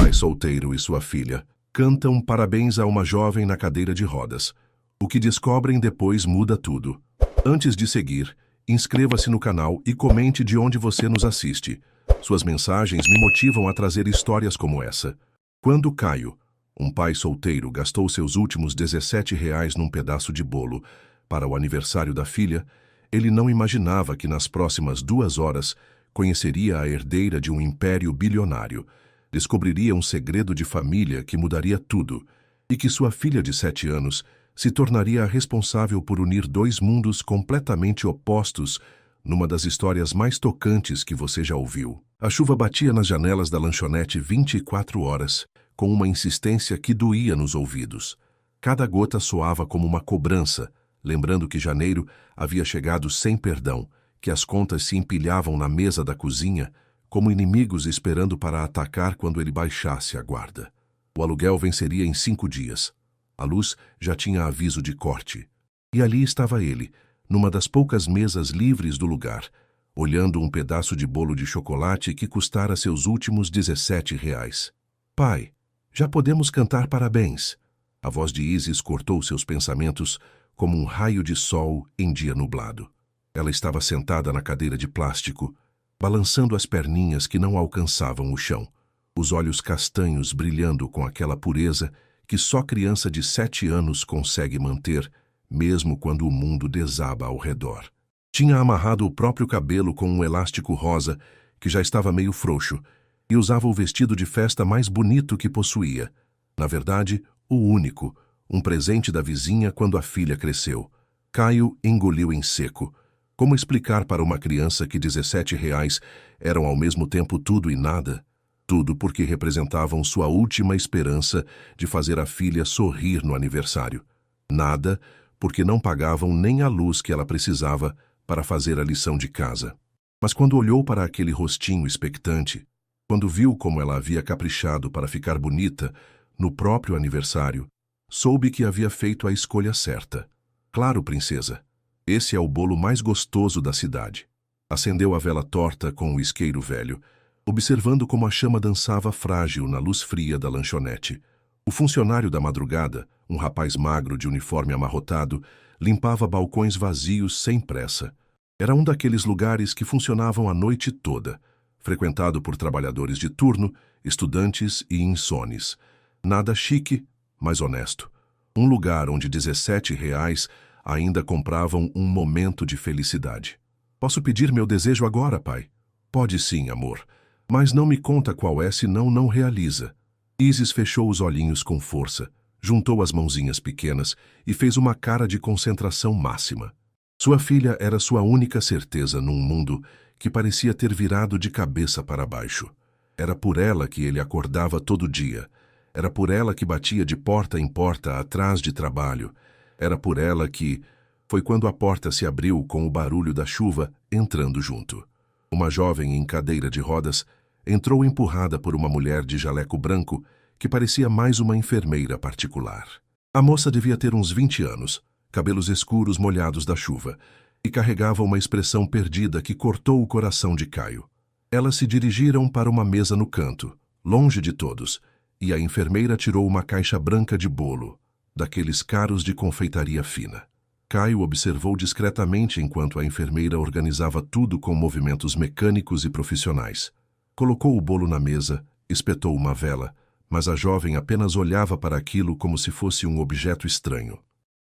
pai solteiro e sua filha cantam parabéns a uma jovem na cadeira de rodas. O que descobrem depois muda tudo. Antes de seguir, inscreva-se no canal e comente de onde você nos assiste. Suas mensagens me motivam a trazer histórias como essa. Quando Caio, um pai solteiro, gastou seus últimos R$ 17 num pedaço de bolo para o aniversário da filha, ele não imaginava que nas próximas 2 horas conheceria a herdeira de um império bilionário, descobriria um segredo de família que mudaria tudo, e que sua filha de 7 anos se tornaria a responsável por unir 2 mundos completamente opostos numa das histórias mais tocantes que você já ouviu. A chuva batia nas janelas da lanchonete 24 horas, com uma insistência que doía nos ouvidos. Cada gota soava como uma cobrança, lembrando que janeiro havia chegado sem perdão, que as contas se empilhavam na mesa da cozinha, como inimigos esperando para atacar quando ele baixasse a guarda. O aluguel venceria em 5 dias. A luz já tinha aviso de corte. E ali estava ele, numa das poucas mesas livres do lugar, olhando um pedaço de bolo de chocolate que custara seus últimos R$ 17. Pai, já podemos cantar parabéns. A voz de Isis cortou seus pensamentos como um raio de sol em dia nublado. Ela estava sentada na cadeira de plástico, balançando as perninhas que não alcançavam o chão, os olhos castanhos brilhando com aquela pureza que só criança de 7 anos consegue manter, mesmo quando o mundo desaba ao redor. Tinha amarrado o próprio cabelo com um elástico rosa, que já estava meio frouxo, e usava o vestido de festa mais bonito que possuía. Na verdade, o único, um presente da vizinha quando a filha cresceu. Caio engoliu em seco. Como explicar para uma criança que R$ 17 eram ao mesmo tempo tudo e nada? Tudo porque representavam sua última esperança de fazer a filha sorrir no aniversário. Nada porque não pagavam nem a luz que ela precisava para fazer a lição de casa. Mas quando olhou para aquele rostinho expectante, quando viu como ela havia caprichado para ficar bonita no próprio aniversário, soube que havia feito a escolha certa. Claro, princesa. Esse é o bolo mais gostoso da cidade. Acendeu a vela torta com o isqueiro velho, observando como a chama dançava frágil na luz fria da lanchonete. O funcionário da madrugada, um rapaz magro de uniforme amarrotado, limpava balcões vazios sem pressa. Era um daqueles lugares que funcionavam a noite toda, frequentado por trabalhadores de turno, estudantes e insones. Nada chique, mas honesto. Um lugar onde R$ 17 ainda compravam um momento de felicidade. Posso pedir meu desejo agora, pai? Pode sim, amor. Mas não me conta qual é, senão não realiza. Isis fechou os olhinhos com força, juntou as mãozinhas pequenas e fez uma cara de concentração máxima. Sua filha era sua única certeza num mundo que parecia ter virado de cabeça para baixo. Era por ela que ele acordava todo dia. Era por ela que batia de porta em porta atrás de trabalho. Era por ela que... Foi quando a porta se abriu com o barulho da chuva entrando junto. Uma jovem em cadeira de rodas entrou empurrada por uma mulher de jaleco branco que parecia mais uma enfermeira particular. A moça devia ter uns 20 anos, cabelos escuros molhados da chuva, e carregava uma expressão perdida que cortou o coração de Caio. Elas se dirigiram para uma mesa no canto, longe de todos, e a enfermeira tirou uma caixa branca de bolo, daqueles caros de confeitaria fina. Caio observou discretamente enquanto a enfermeira organizava tudo com movimentos mecânicos e profissionais. Colocou o bolo na mesa, espetou uma vela, mas a jovem apenas olhava para aquilo como se fosse um objeto estranho.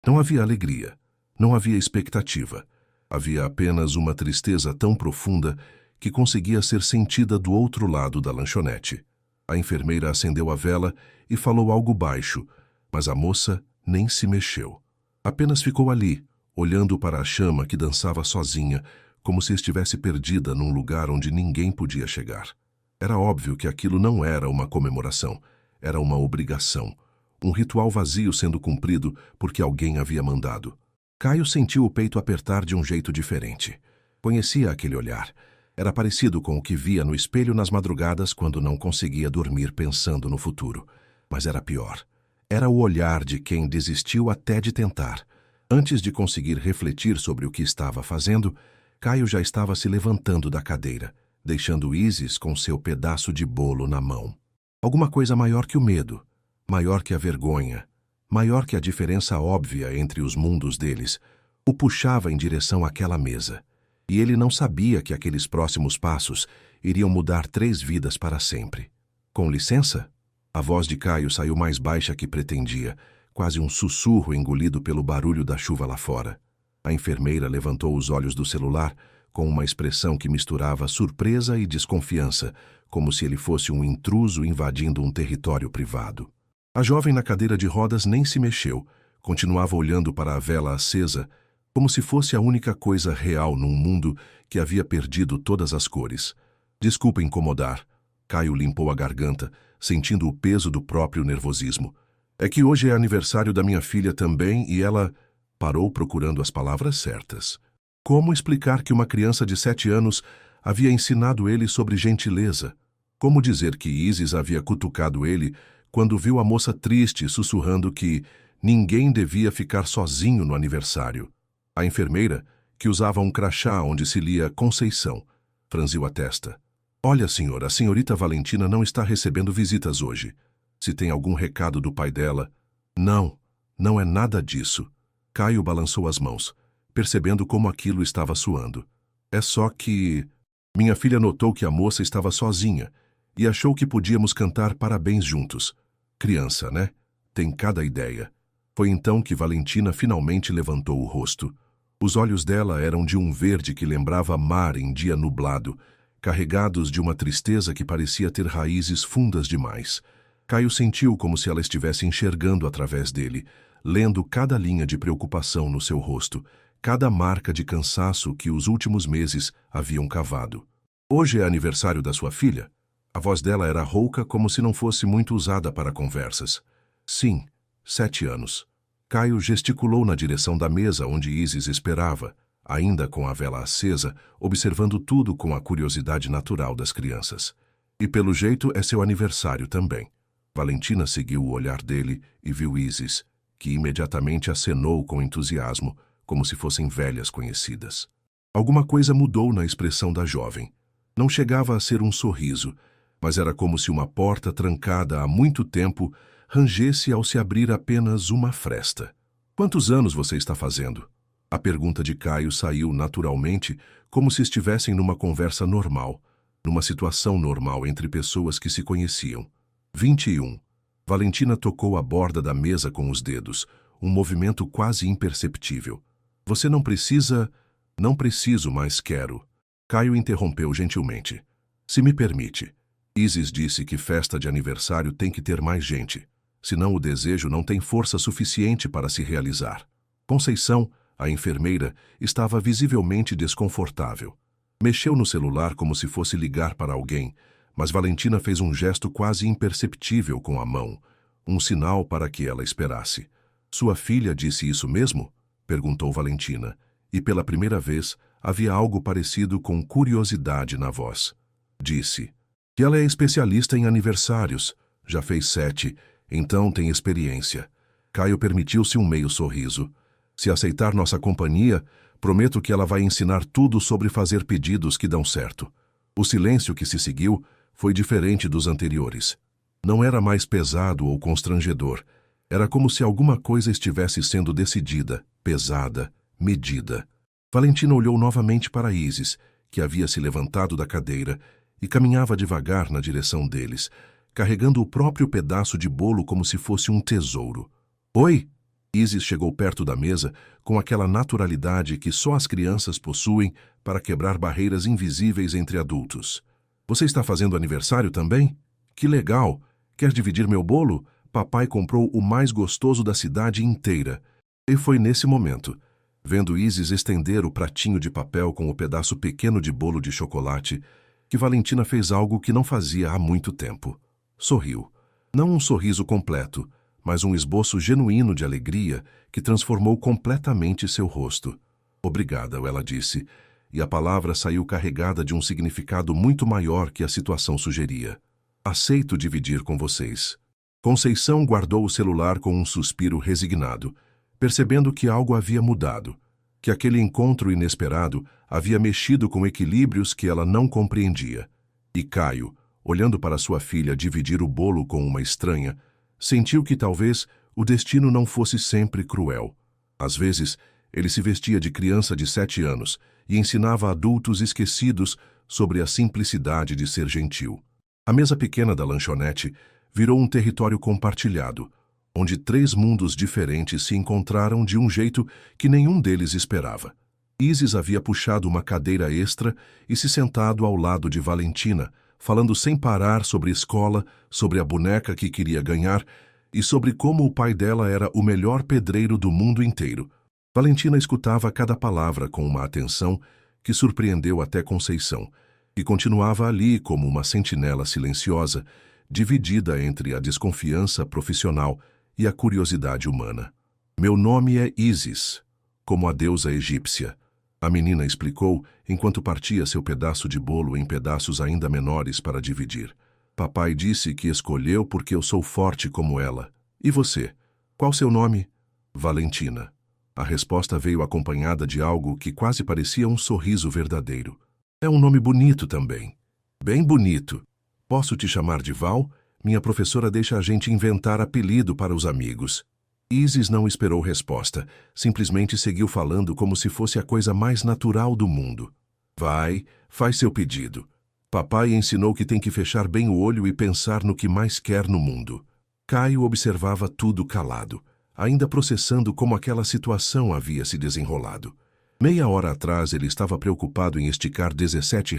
Não havia alegria, não havia expectativa. Havia apenas uma tristeza tão profunda que conseguia ser sentida do outro lado da lanchonete. A enfermeira acendeu a vela e falou algo baixo, mas a moça nem se mexeu. Apenas ficou ali, olhando para a chama que dançava sozinha, como se estivesse perdida num lugar onde ninguém podia chegar. Era óbvio que aquilo não era uma comemoração, era uma obrigação, um ritual vazio sendo cumprido porque alguém havia mandado. Caio sentiu o peito apertar de um jeito diferente. Conhecia aquele olhar. Era parecido com o que via no espelho nas madrugadas quando não conseguia dormir pensando no futuro. Mas era pior. Era o olhar de quem desistiu até de tentar. Antes de conseguir refletir sobre o que estava fazendo, Caio já estava se levantando da cadeira, deixando Isis com seu pedaço de bolo na mão. Alguma coisa maior que o medo, maior que a vergonha, maior que a diferença óbvia entre os mundos deles, o puxava em direção àquela mesa. E ele não sabia que aqueles próximos passos iriam mudar 3 vidas para sempre. Com licença? A voz de Caio saiu mais baixa que pretendia, quase um sussurro engolido pelo barulho da chuva lá fora. A enfermeira levantou os olhos do celular com uma expressão que misturava surpresa e desconfiança, como se ele fosse um intruso invadindo um território privado. A jovem na cadeira de rodas nem se mexeu, continuava olhando para a vela acesa, como se fosse a única coisa real num mundo que havia perdido todas as cores. Desculpa incomodar. Caio limpou a garganta, sentindo o peso do próprio nervosismo. É que hoje é aniversário da minha filha também e ela... Parou procurando as palavras certas. Como explicar que uma criança de 7 anos havia ensinado ele sobre gentileza? Como dizer que Isis havia cutucado ele quando viu a moça triste sussurrando que ninguém devia ficar sozinho no aniversário? A enfermeira, que usava um crachá onde se lia Conceição, franziu a testa. Olha, senhor, a senhorita Valentina não está recebendo visitas hoje. Se tem algum recado do pai dela... Não, não é nada disso. Caio balançou as mãos, percebendo como aquilo estava suando. É só que... Minha filha notou que a moça estava sozinha e achou que podíamos cantar parabéns juntos. Criança, né? Tem cada ideia. Foi então que Valentina finalmente levantou o rosto. Os olhos dela eram de um verde que lembrava mar em dia nublado, carregados de uma tristeza que parecia ter raízes fundas demais. Caio sentiu como se ela estivesse enxergando através dele, lendo cada linha de preocupação no seu rosto, cada marca de cansaço que os últimos meses haviam cavado. Hoje é aniversário da sua filha? A voz dela era rouca como se não fosse muito usada para conversas. Sim, 7 anos. Caio gesticulou na direção da mesa onde Isis esperava, ainda com a vela acesa, observando tudo com a curiosidade natural das crianças. E pelo jeito é seu aniversário também. Valentina seguiu o olhar dele e viu Isis, que imediatamente acenou com entusiasmo, como se fossem velhas conhecidas. Alguma coisa mudou na expressão da jovem. Não chegava a ser um sorriso, mas era como se uma porta trancada há muito tempo rangesse ao se abrir apenas uma fresta. Quantos anos você está fazendo? A pergunta de Caio saiu naturalmente, como se estivessem numa conversa normal, numa situação normal entre pessoas que se conheciam. 21. Valentina tocou a borda da mesa com os dedos, um movimento quase imperceptível. Você não precisa... Não preciso, mas quero. Caio interrompeu gentilmente. Se me permite. Isis disse que festa de aniversário tem que ter mais gente, senão o desejo não tem força suficiente para se realizar. Conceição, a enfermeira, estava visivelmente desconfortável. Mexeu no celular como se fosse ligar para alguém, mas Valentina fez um gesto quase imperceptível com a mão, um sinal para que ela esperasse. Sua filha disse isso mesmo? Perguntou Valentina, e pela primeira vez havia algo parecido com curiosidade na voz. Disse que ela é especialista em aniversários, já fez 7, então tem experiência. Caio permitiu-se um meio sorriso. Se aceitar nossa companhia, prometo que ela vai ensinar tudo sobre fazer pedidos que dão certo. O silêncio que se seguiu foi diferente dos anteriores. Não era mais pesado ou constrangedor. Era como se alguma coisa estivesse sendo decidida, pesada, medida. Valentina olhou novamente para Isis, que havia se levantado da cadeira e caminhava devagar na direção deles, carregando o próprio pedaço de bolo como se fosse um tesouro. Oi! Isis chegou perto da mesa com aquela naturalidade que só as crianças possuem para quebrar barreiras invisíveis entre adultos. Você está fazendo aniversário também? Que legal! Quer dividir meu bolo? Papai comprou o mais gostoso da cidade inteira. E foi nesse momento, vendo Isis estender o pratinho de papel com o pedaço pequeno de bolo de chocolate, que Valentina fez algo que não fazia há muito tempo. Sorriu. Não um sorriso completo, mas um esboço genuíno de alegria que transformou completamente seu rosto. Obrigada, ela disse, e a palavra saiu carregada de um significado muito maior que a situação sugeria. Aceito dividir com vocês. Conceição guardou o celular com um suspiro resignado, percebendo que algo havia mudado, que aquele encontro inesperado havia mexido com equilíbrios que ela não compreendia. E Caio, Olhando para sua filha dividir o bolo com uma estranha, sentiu que talvez o destino não fosse sempre cruel. Às vezes, ele se vestia de criança de 7 anos e ensinava adultos esquecidos sobre a simplicidade de ser gentil. A mesa pequena da lanchonete virou um território compartilhado, onde 3 mundos diferentes se encontraram de um jeito que nenhum deles esperava. Isis havia puxado uma cadeira extra e se sentado ao lado de Valentina, falando sem parar sobre escola, sobre a boneca que queria ganhar e sobre como o pai dela era o melhor pedreiro do mundo inteiro. Valentina escutava cada palavra com uma atenção que surpreendeu até Conceição, e continuava ali como uma sentinela silenciosa, dividida entre a desconfiança profissional e a curiosidade humana. Meu nome é Isis, como a deusa egípcia. A menina explicou enquanto partia seu pedaço de bolo em pedaços ainda menores para dividir. Papai disse que escolheu porque eu sou forte como ela. E você? Qual seu nome? Valentina. A resposta veio acompanhada de algo que quase parecia um sorriso verdadeiro. É um nome bonito também. Bem bonito. Posso te chamar de Val? Minha professora deixa a gente inventar apelido para os amigos. Isis não esperou resposta, simplesmente seguiu falando como se fosse a coisa mais natural do mundo. Vai, faz seu pedido. Papai ensinou que tem que fechar bem o olho e pensar no que mais quer no mundo. Caio observava tudo calado, ainda processando como aquela situação havia se desenrolado. Meia hora atrás ele estava preocupado em esticar R$ 17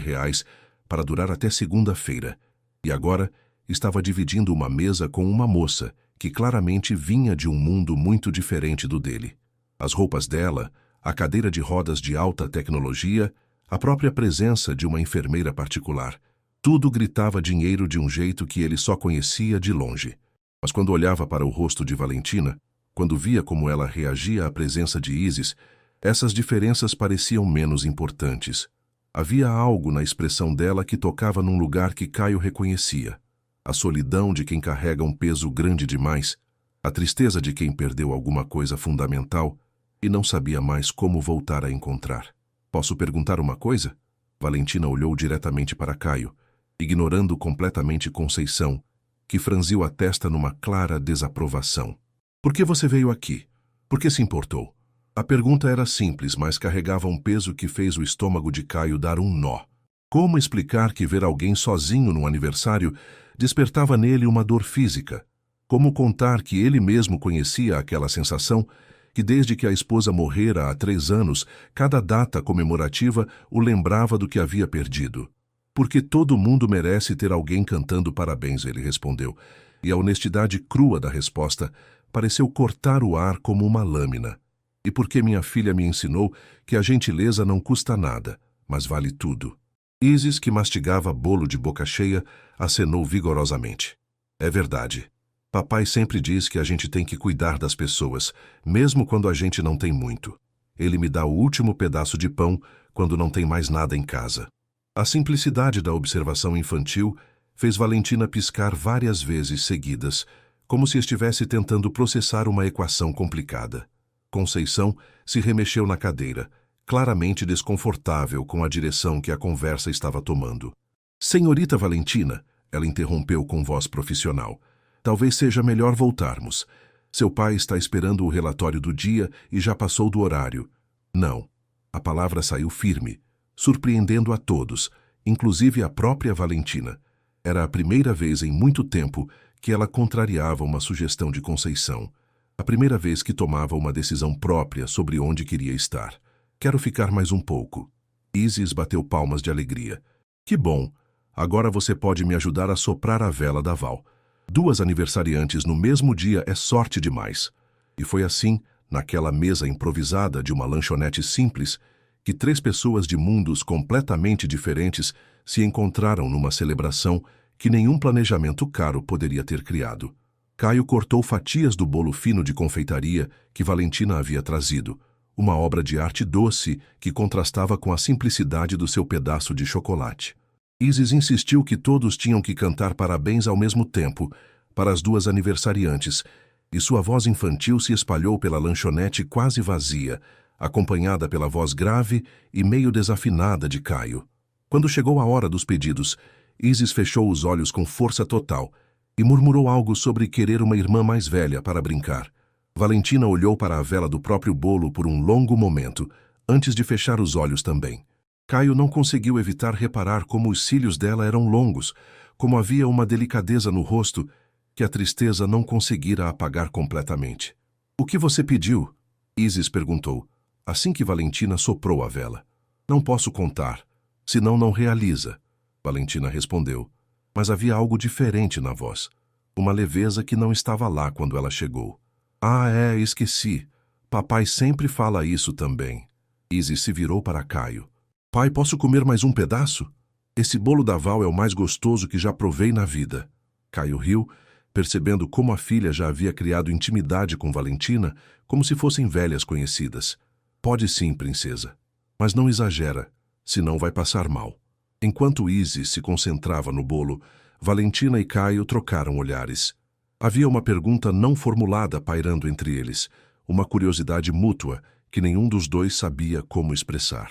para durar até segunda-feira, e agora estava dividindo uma mesa com uma moça que claramente vinha de um mundo muito diferente do dele. As roupas dela, a cadeira de rodas de alta tecnologia, a própria presença de uma enfermeira particular, tudo gritava dinheiro de um jeito que ele só conhecia de longe. Mas quando olhava para o rosto de Valentina, quando via como ela reagia à presença de Isis, essas diferenças pareciam menos importantes. Havia algo na expressão dela que tocava num lugar que Caio reconhecia. A solidão de quem carrega um peso grande demais, a tristeza de quem perdeu alguma coisa fundamental e não sabia mais como voltar a encontrar. Posso perguntar uma coisa? Valentina olhou diretamente para Caio, ignorando completamente Conceição, que franziu a testa numa clara desaprovação. Por que você veio aqui? Por que se importou? A pergunta era simples, mas carregava um peso que fez o estômago de Caio dar um nó. Como explicar que ver alguém sozinho num aniversário despertava nele uma dor física? Como contar que ele mesmo conhecia aquela sensação, que desde que a esposa morrera há 3 anos, cada data comemorativa o lembrava do que havia perdido? Porque todo mundo merece ter alguém cantando parabéns, ele respondeu, e a honestidade crua da resposta pareceu cortar o ar como uma lâmina. E porque minha filha me ensinou que a gentileza não custa nada, mas vale tudo. Isis, que mastigava bolo de boca cheia, acenou vigorosamente. É verdade. Papai sempre diz que a gente tem que cuidar das pessoas, mesmo quando a gente não tem muito. Ele me dá o último pedaço de pão quando não tem mais nada em casa. A simplicidade da observação infantil fez Valentina piscar várias vezes seguidas, como se estivesse tentando processar uma equação complicada. Conceição se remexeu na cadeira, claramente desconfortável com a direção que a conversa estava tomando. Senhorita Valentina, ela interrompeu com voz profissional, talvez seja melhor voltarmos. Seu pai está esperando o relatório do dia e já passou do horário. Não. A palavra saiu firme, surpreendendo a todos, inclusive a própria Valentina. Era a primeira vez em muito tempo que ela contrariava uma sugestão de Conceição. A primeira vez que tomava uma decisão própria sobre onde queria estar. Quero ficar mais um pouco. Isis bateu palmas de alegria. Que bom! Agora você pode me ajudar a soprar a vela da Val. 2 aniversariantes no mesmo dia é sorte demais. E foi assim, naquela mesa improvisada de uma lanchonete simples, que 3 pessoas de mundos completamente diferentes se encontraram numa celebração que nenhum planejamento caro poderia ter criado. Caio cortou fatias do bolo fino de confeitaria que Valentina havia trazido, uma obra de arte doce que contrastava com a simplicidade do seu pedaço de chocolate. Isis insistiu que todos tinham que cantar parabéns ao mesmo tempo, para as 2 aniversariantes, e sua voz infantil se espalhou pela lanchonete quase vazia, acompanhada pela voz grave e meio desafinada de Caio. Quando chegou a hora dos pedidos, Isis fechou os olhos com força total e murmurou algo sobre querer uma irmã mais velha para brincar. Valentina olhou para a vela do próprio bolo por um longo momento, antes de fechar os olhos também. Caio não conseguiu evitar reparar como os cílios dela eram longos, como havia uma delicadeza no rosto que a tristeza não conseguira apagar completamente. "O que você pediu?" Isis perguntou, assim que Valentina soprou a vela. "Não posso contar, senão não realiza", Valentina respondeu, mas havia algo diferente na voz, uma leveza que não estava lá quando ela chegou. "Ah, esqueci. Papai sempre fala isso também." Isis se virou para Caio. "Pai, posso comer mais um pedaço? Esse bolo da Val é o mais gostoso que já provei na vida." Caio riu, percebendo como a filha já havia criado intimidade com Valentina, como se fossem velhas conhecidas. "Pode sim, princesa. Mas não exagera, senão vai passar mal." Enquanto Isis se concentrava no bolo, Valentina e Caio trocaram olhares. Havia uma pergunta não formulada pairando entre eles, uma curiosidade mútua que nenhum dos dois sabia como expressar.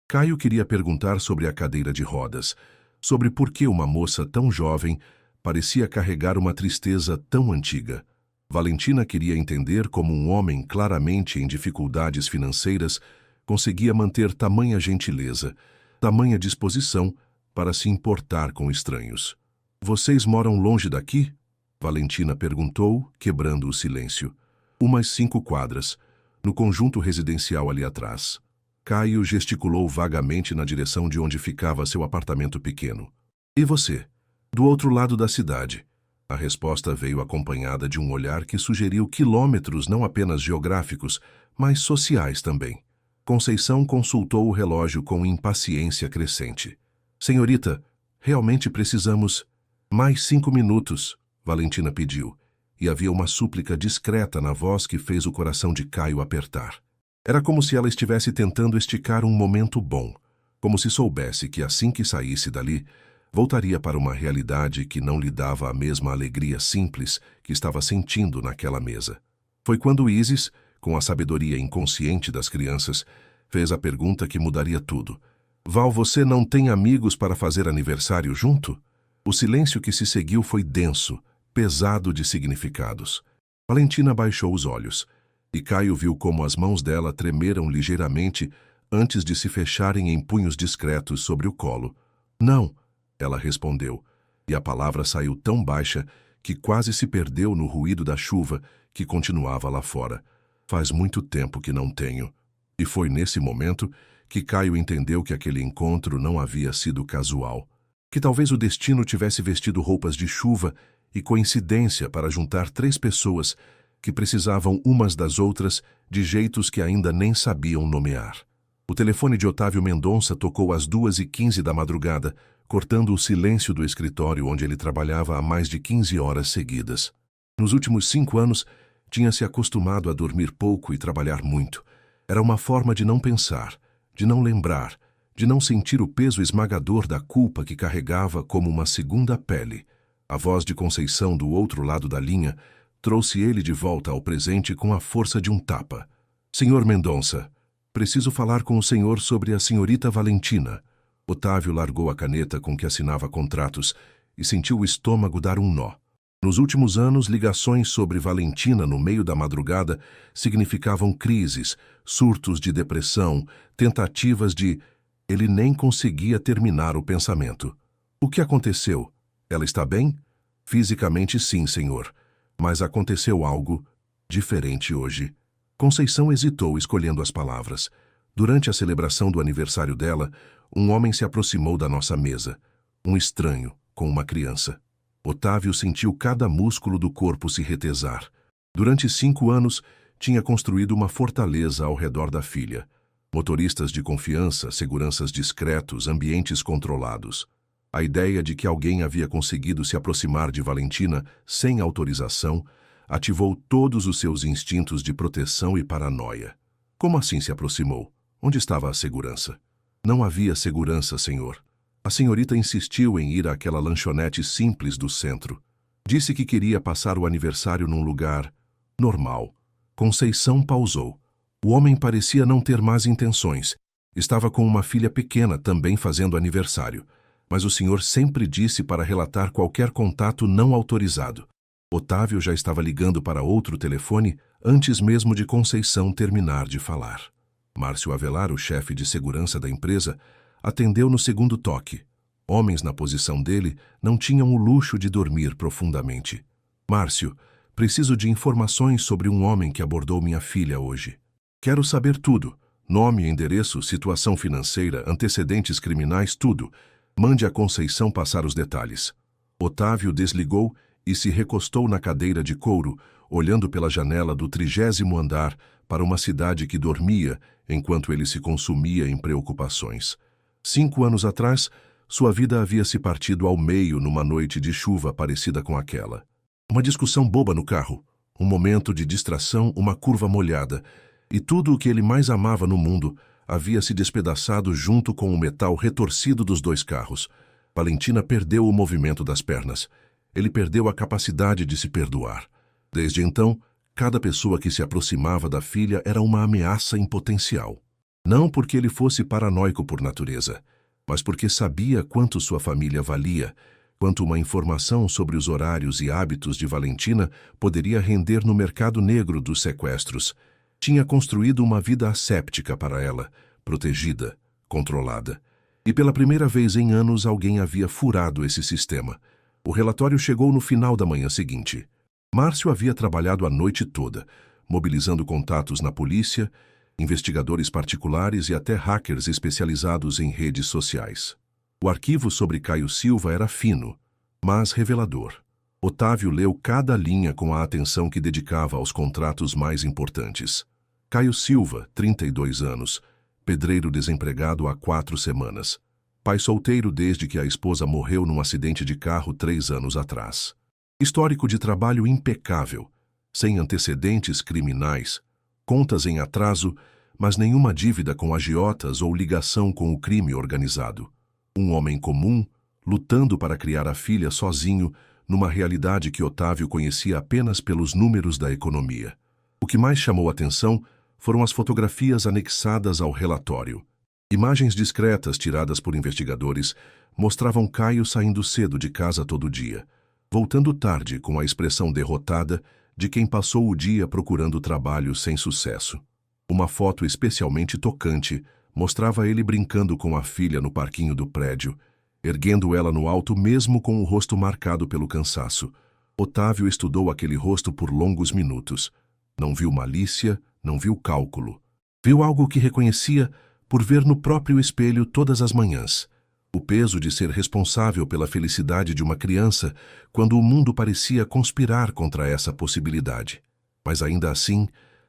Caio queria perguntar sobre a cadeira de rodas, sobre por que uma moça tão jovem parecia carregar uma tristeza tão antiga. Valentina queria entender como um homem claramente em dificuldades financeiras conseguia manter tamanha gentileza, tamanha disposição para se importar com estranhos. "Vocês moram longe daqui?" Valentina perguntou, quebrando o silêncio. "Umas 5 quadras, no conjunto residencial ali atrás." Caio gesticulou vagamente na direção de onde ficava seu apartamento pequeno. "E você?" "Do outro lado da cidade." A resposta veio acompanhada de um olhar que sugeriu quilômetros não apenas geográficos, mas sociais também. Conceição consultou o relógio com impaciência crescente. "Senhorita, realmente precisamos..." "Mais 5 minutos", Valentina pediu, e havia uma súplica discreta na voz que fez o coração de Caio apertar. Era como se ela estivesse tentando esticar um momento bom, como se soubesse que assim que saísse dali, voltaria para uma realidade que não lhe dava a mesma alegria simples que estava sentindo naquela mesa. Foi quando Isis, com a sabedoria inconsciente das crianças, fez a pergunta que mudaria tudo. "Val, você não tem amigos para fazer aniversário junto?" O silêncio que se seguiu foi denso, pesado de significados. Valentina baixou os olhos, e Caio viu como as mãos dela tremeram ligeiramente antes de se fecharem em punhos discretos sobre o colo. "Não", ela respondeu, e a palavra saiu tão baixa que quase se perdeu no ruído da chuva que continuava lá fora. "Faz muito tempo que não tenho." E foi nesse momento que Caio entendeu que aquele encontro não havia sido casual, que talvez o destino tivesse vestido roupas de chuva e coincidência para juntar 3 pessoas que precisavam umas das outras de jeitos que ainda nem sabiam nomear. O telefone de Otávio Mendonça tocou às 2h15 da madrugada, cortando o silêncio do escritório onde ele trabalhava há mais de 15 horas seguidas. Nos últimos 5 anos, tinha se acostumado a dormir pouco e trabalhar muito. Era uma forma de não pensar, de não lembrar, de não sentir o peso esmagador da culpa que carregava como uma segunda pele. A voz de Conceição do outro lado da linha trouxe ele de volta ao presente com a força de um tapa. "Senhor Mendonça, preciso falar com o senhor sobre a senhorita Valentina." Otávio largou a caneta com que assinava contratos e sentiu o estômago dar um nó. Nos últimos anos, ligações sobre Valentina no meio da madrugada significavam crises, surtos de depressão, tentativas de... Ele nem conseguia terminar o pensamento. "O que aconteceu? Ela está bem?" "Fisicamente sim, senhor. Mas aconteceu algo diferente hoje." Conceição hesitou, escolhendo as palavras. "Durante a celebração do aniversário dela, um homem se aproximou da nossa mesa. Um estranho, com uma criança." Otávio sentiu cada músculo do corpo se retesar. Durante 5 anos, tinha construído uma fortaleza ao redor da filha. Motoristas de confiança, seguranças discretos, ambientes controlados. A ideia de que alguém havia conseguido se aproximar de Valentina sem autorização ativou todos os seus instintos de proteção e paranoia. Como assim se aproximou? Onde estava a segurança? Não havia segurança, senhor. A senhorita insistiu em ir àquela lanchonete simples do centro. Disse que queria passar o aniversário num lugar normal. Conceição pausou. O homem parecia não ter más intenções. Estava com uma filha pequena também fazendo aniversário. Mas o senhor sempre disse para relatar qualquer contato não autorizado. Otávio já estava ligando para outro telefone antes mesmo de Conceição terminar de falar. Márcio Avelar, o chefe de segurança da empresa, atendeu no segundo toque. Homens na posição dele não tinham o luxo de dormir profundamente. Márcio, preciso de informações sobre um homem que abordou minha filha hoje. Quero saber tudo. Nome, endereço, situação financeira, antecedentes criminais, tudo. Mande a Conceição passar os detalhes. Otávio desligou e se recostou na cadeira de couro, olhando pela janela do 30º andar para uma cidade que dormia enquanto ele se consumia em preocupações. 5 anos atrás, sua vida havia se partido ao meio numa noite de chuva parecida com aquela. Uma discussão boba no carro, um momento de distração, uma curva molhada, e tudo o que ele mais amava no mundo havia se despedaçado junto com o metal retorcido dos 2 carros. Valentina perdeu o movimento das pernas. Ele perdeu a capacidade de se perdoar. Desde então, cada pessoa que se aproximava da filha era uma ameaça em potencial. Não porque ele fosse paranoico por natureza, mas porque sabia quanto sua família valia, quanto uma informação sobre os horários e hábitos de Valentina poderia render no mercado negro dos sequestros. Tinha construído uma vida asséptica para ela, protegida, controlada. E pela primeira vez em anos alguém havia furado esse sistema. O relatório chegou no final da manhã seguinte. Márcio havia trabalhado a noite toda, mobilizando contatos na polícia, investigadores particulares e até hackers especializados em redes sociais. O arquivo sobre Caio Silva era fino, mas revelador. Otávio leu cada linha com a atenção que dedicava aos contratos mais importantes. Caio Silva, 32 anos, pedreiro desempregado há 4 semanas. Pai solteiro desde que a esposa morreu num acidente de carro 3 anos atrás. Histórico de trabalho impecável, sem antecedentes criminais, contas em atraso, mas nenhuma dívida com agiotas ou ligação com o crime organizado. Um homem comum, lutando para criar a filha sozinho, numa realidade que Otávio conhecia apenas pelos números da economia. O que mais chamou atenção foram as fotografias anexadas ao relatório. Imagens discretas tiradas por investigadores mostravam Caio saindo cedo de casa todo dia, voltando tarde com a expressão derrotada de quem passou o dia procurando trabalho sem sucesso. Uma foto especialmente tocante mostrava ele brincando com a filha no parquinho do prédio, erguendo ela no alto mesmo com o rosto marcado pelo cansaço. Otávio estudou aquele rosto por longos minutos. Não viu malícia, não viu cálculo. Viu algo que reconhecia por ver no próprio espelho todas as manhãs. O peso de ser responsável pela felicidade de uma criança quando o mundo parecia conspirar contra essa possibilidade. Mas ainda assim,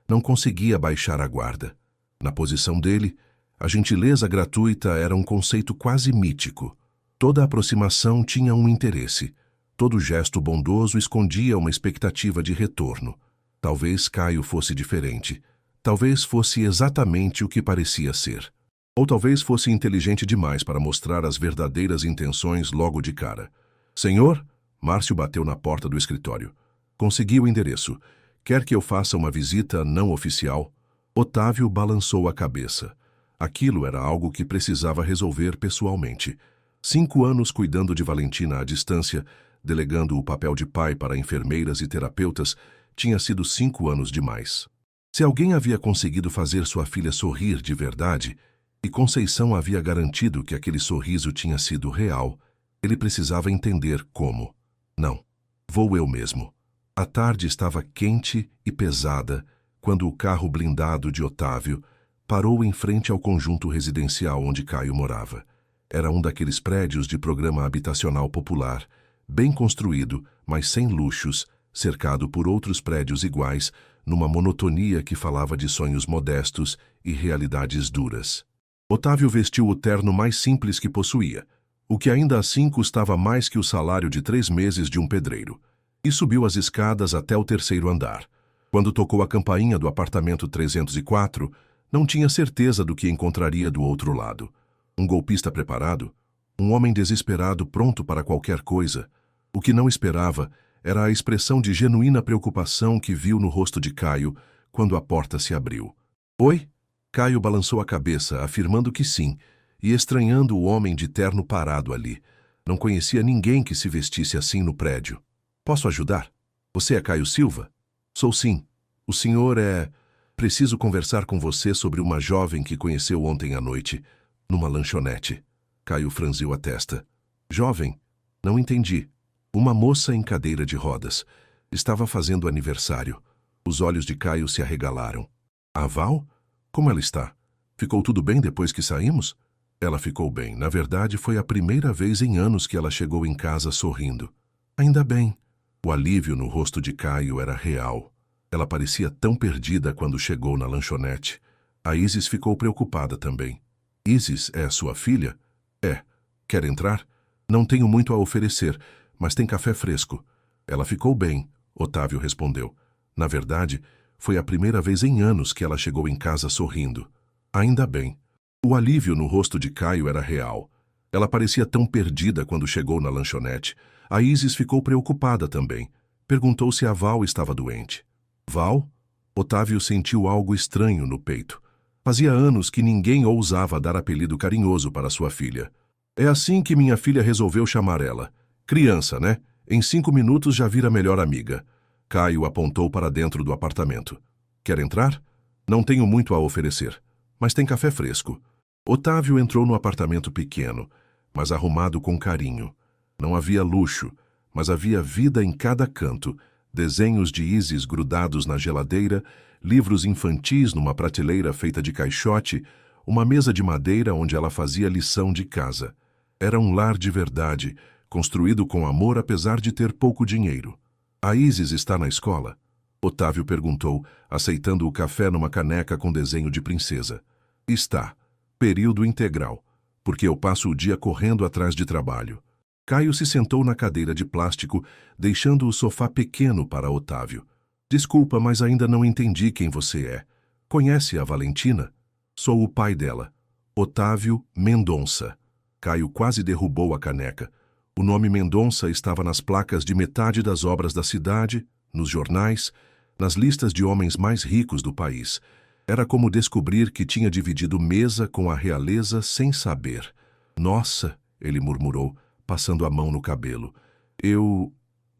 não conseguia baixar a guarda. Na posição dele, a gentileza gratuita era um conceito quase mítico. Toda aproximação tinha um interesse. Todo gesto bondoso escondia uma expectativa de retorno. Talvez Caio fosse diferente. Talvez fosse exatamente o que parecia ser. Ou talvez fosse inteligente demais para mostrar as verdadeiras intenções logo de cara. Senhor? Márcio bateu na porta do escritório. Consegui o endereço. Quer que eu faça uma visita não oficial? Otávio balançou a cabeça. Aquilo era algo que precisava resolver pessoalmente. 5 anos cuidando de Valentina à distância, delegando o papel de pai para enfermeiras e terapeutas, tinha sido 5 anos demais. Se alguém havia conseguido fazer sua filha sorrir de verdade, e Conceição havia garantido que aquele sorriso tinha sido real, ele precisava entender como. Não, vou eu mesmo. A tarde estava quente e pesada quando o carro blindado de Otávio parou em frente ao conjunto residencial onde Caio morava. Era um daqueles prédios de programa habitacional popular, bem construído, mas sem luxos, cercado por outros prédios iguais, numa monotonia que falava de sonhos modestos e realidades duras. Otávio vestiu o terno mais simples que possuía, o que ainda assim custava mais que o salário de 3 meses de um pedreiro, e subiu as escadas até o 3º andar. Quando tocou a campainha do apartamento 304, não tinha certeza do que encontraria do outro lado. Um golpista preparado? Um homem desesperado pronto para qualquer coisa? O que não esperava era a expressão de genuína preocupação que viu no rosto de Caio quando a porta se abriu. Oi? Caio balançou a cabeça, afirmando que sim, e estranhando o homem de terno parado ali. Não conhecia ninguém que se vestisse assim no prédio. Posso ajudar? Você é Caio Silva? Sou sim. O senhor é... Preciso conversar com você sobre uma jovem que conheceu ontem à noite, numa lanchonete. Caio franziu a testa. Jovem? Não entendi. Uma moça em cadeira de rodas. Estava fazendo aniversário. Os olhos de Caio se arregalaram. A Val? Como ela está? Ficou tudo bem depois que saímos? Ela ficou bem. Na verdade, foi a primeira vez em anos que ela chegou em casa sorrindo. Ainda bem. O alívio no rosto de Caio era real. Ela parecia tão perdida quando chegou na lanchonete. A Isis ficou preocupada também. Isis é a sua filha? É. Quer entrar? Não tenho muito a oferecer, mas tem café fresco. Ela ficou bem, Otávio respondeu. Na verdade, foi a primeira vez em anos que ela chegou em casa sorrindo. Ainda bem. O alívio no rosto de Caio era real. Ela parecia tão perdida quando chegou na lanchonete. A Isis ficou preocupada também. Perguntou se a Val estava doente. Val? Otávio sentiu algo estranho no peito. Fazia anos que ninguém ousava dar apelido carinhoso para sua filha. É assim que minha filha resolveu chamar ela. Criança, né? Em 5 minutos já vira melhor amiga. Caio apontou para dentro do apartamento. Quer entrar? Não tenho muito a oferecer, mas tem café fresco. Otávio entrou no apartamento pequeno, mas arrumado com carinho. Não havia luxo, mas havia vida em cada canto. Desenhos de Isis grudados na geladeira, livros infantis numa prateleira feita de caixote, uma mesa de madeira onde ela fazia lição de casa. Era um lar de verdade, construído com amor apesar de ter pouco dinheiro. A Isis está na escola? Otávio perguntou, aceitando o café numa caneca com desenho de princesa. Está. Período integral, porque eu passo o dia correndo atrás de trabalho. Caio se sentou na cadeira de plástico, deixando o sofá pequeno para Otávio. Desculpa, mas ainda não entendi quem você é. Conhece a Valentina? Sou o pai dela. Otávio Mendonça. Caio quase derrubou a caneca. O nome Mendonça estava nas placas de metade das obras da cidade, nos jornais, nas listas de homens mais ricos do país. Era como descobrir que tinha dividido mesa com a realeza sem saber. Nossa, ele murmurou, passando a mão no cabelo.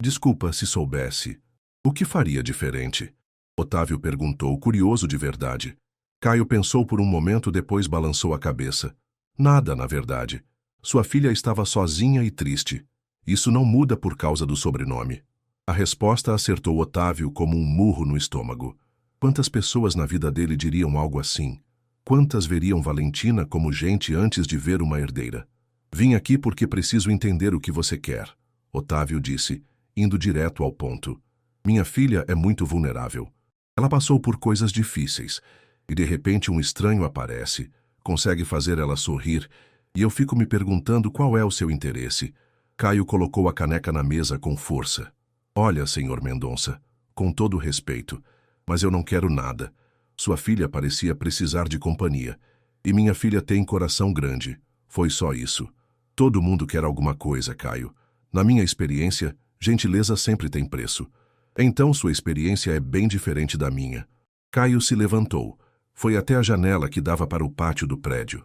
Desculpa se soubesse. O que faria diferente? Otávio perguntou, curioso de verdade. Caio pensou por um momento, depois balançou a cabeça. Nada, na verdade. Sua filha estava sozinha e triste. Isso não muda por causa do sobrenome. A resposta acertou Otávio como um murro no estômago. Quantas pessoas na vida dele diriam algo assim? Quantas veriam Valentina como gente antes de ver uma herdeira? Vim aqui porque preciso entender o que você quer, Otávio disse, indo direto ao ponto. Minha filha é muito vulnerável. Ela passou por coisas difíceis, e de repente um estranho aparece, consegue fazer ela sorrir, e eu fico me perguntando qual é o seu interesse. Caio colocou a caneca na mesa com força. Olha, senhor Mendonça, com todo respeito, mas eu não quero nada. Sua filha parecia precisar de companhia, e minha filha tem coração grande. Foi só isso. Todo mundo quer alguma coisa, Caio. Na minha experiência, gentileza sempre tem preço. Então sua experiência é bem diferente da minha. Caio se levantou. Foi até a janela que dava para o pátio do prédio.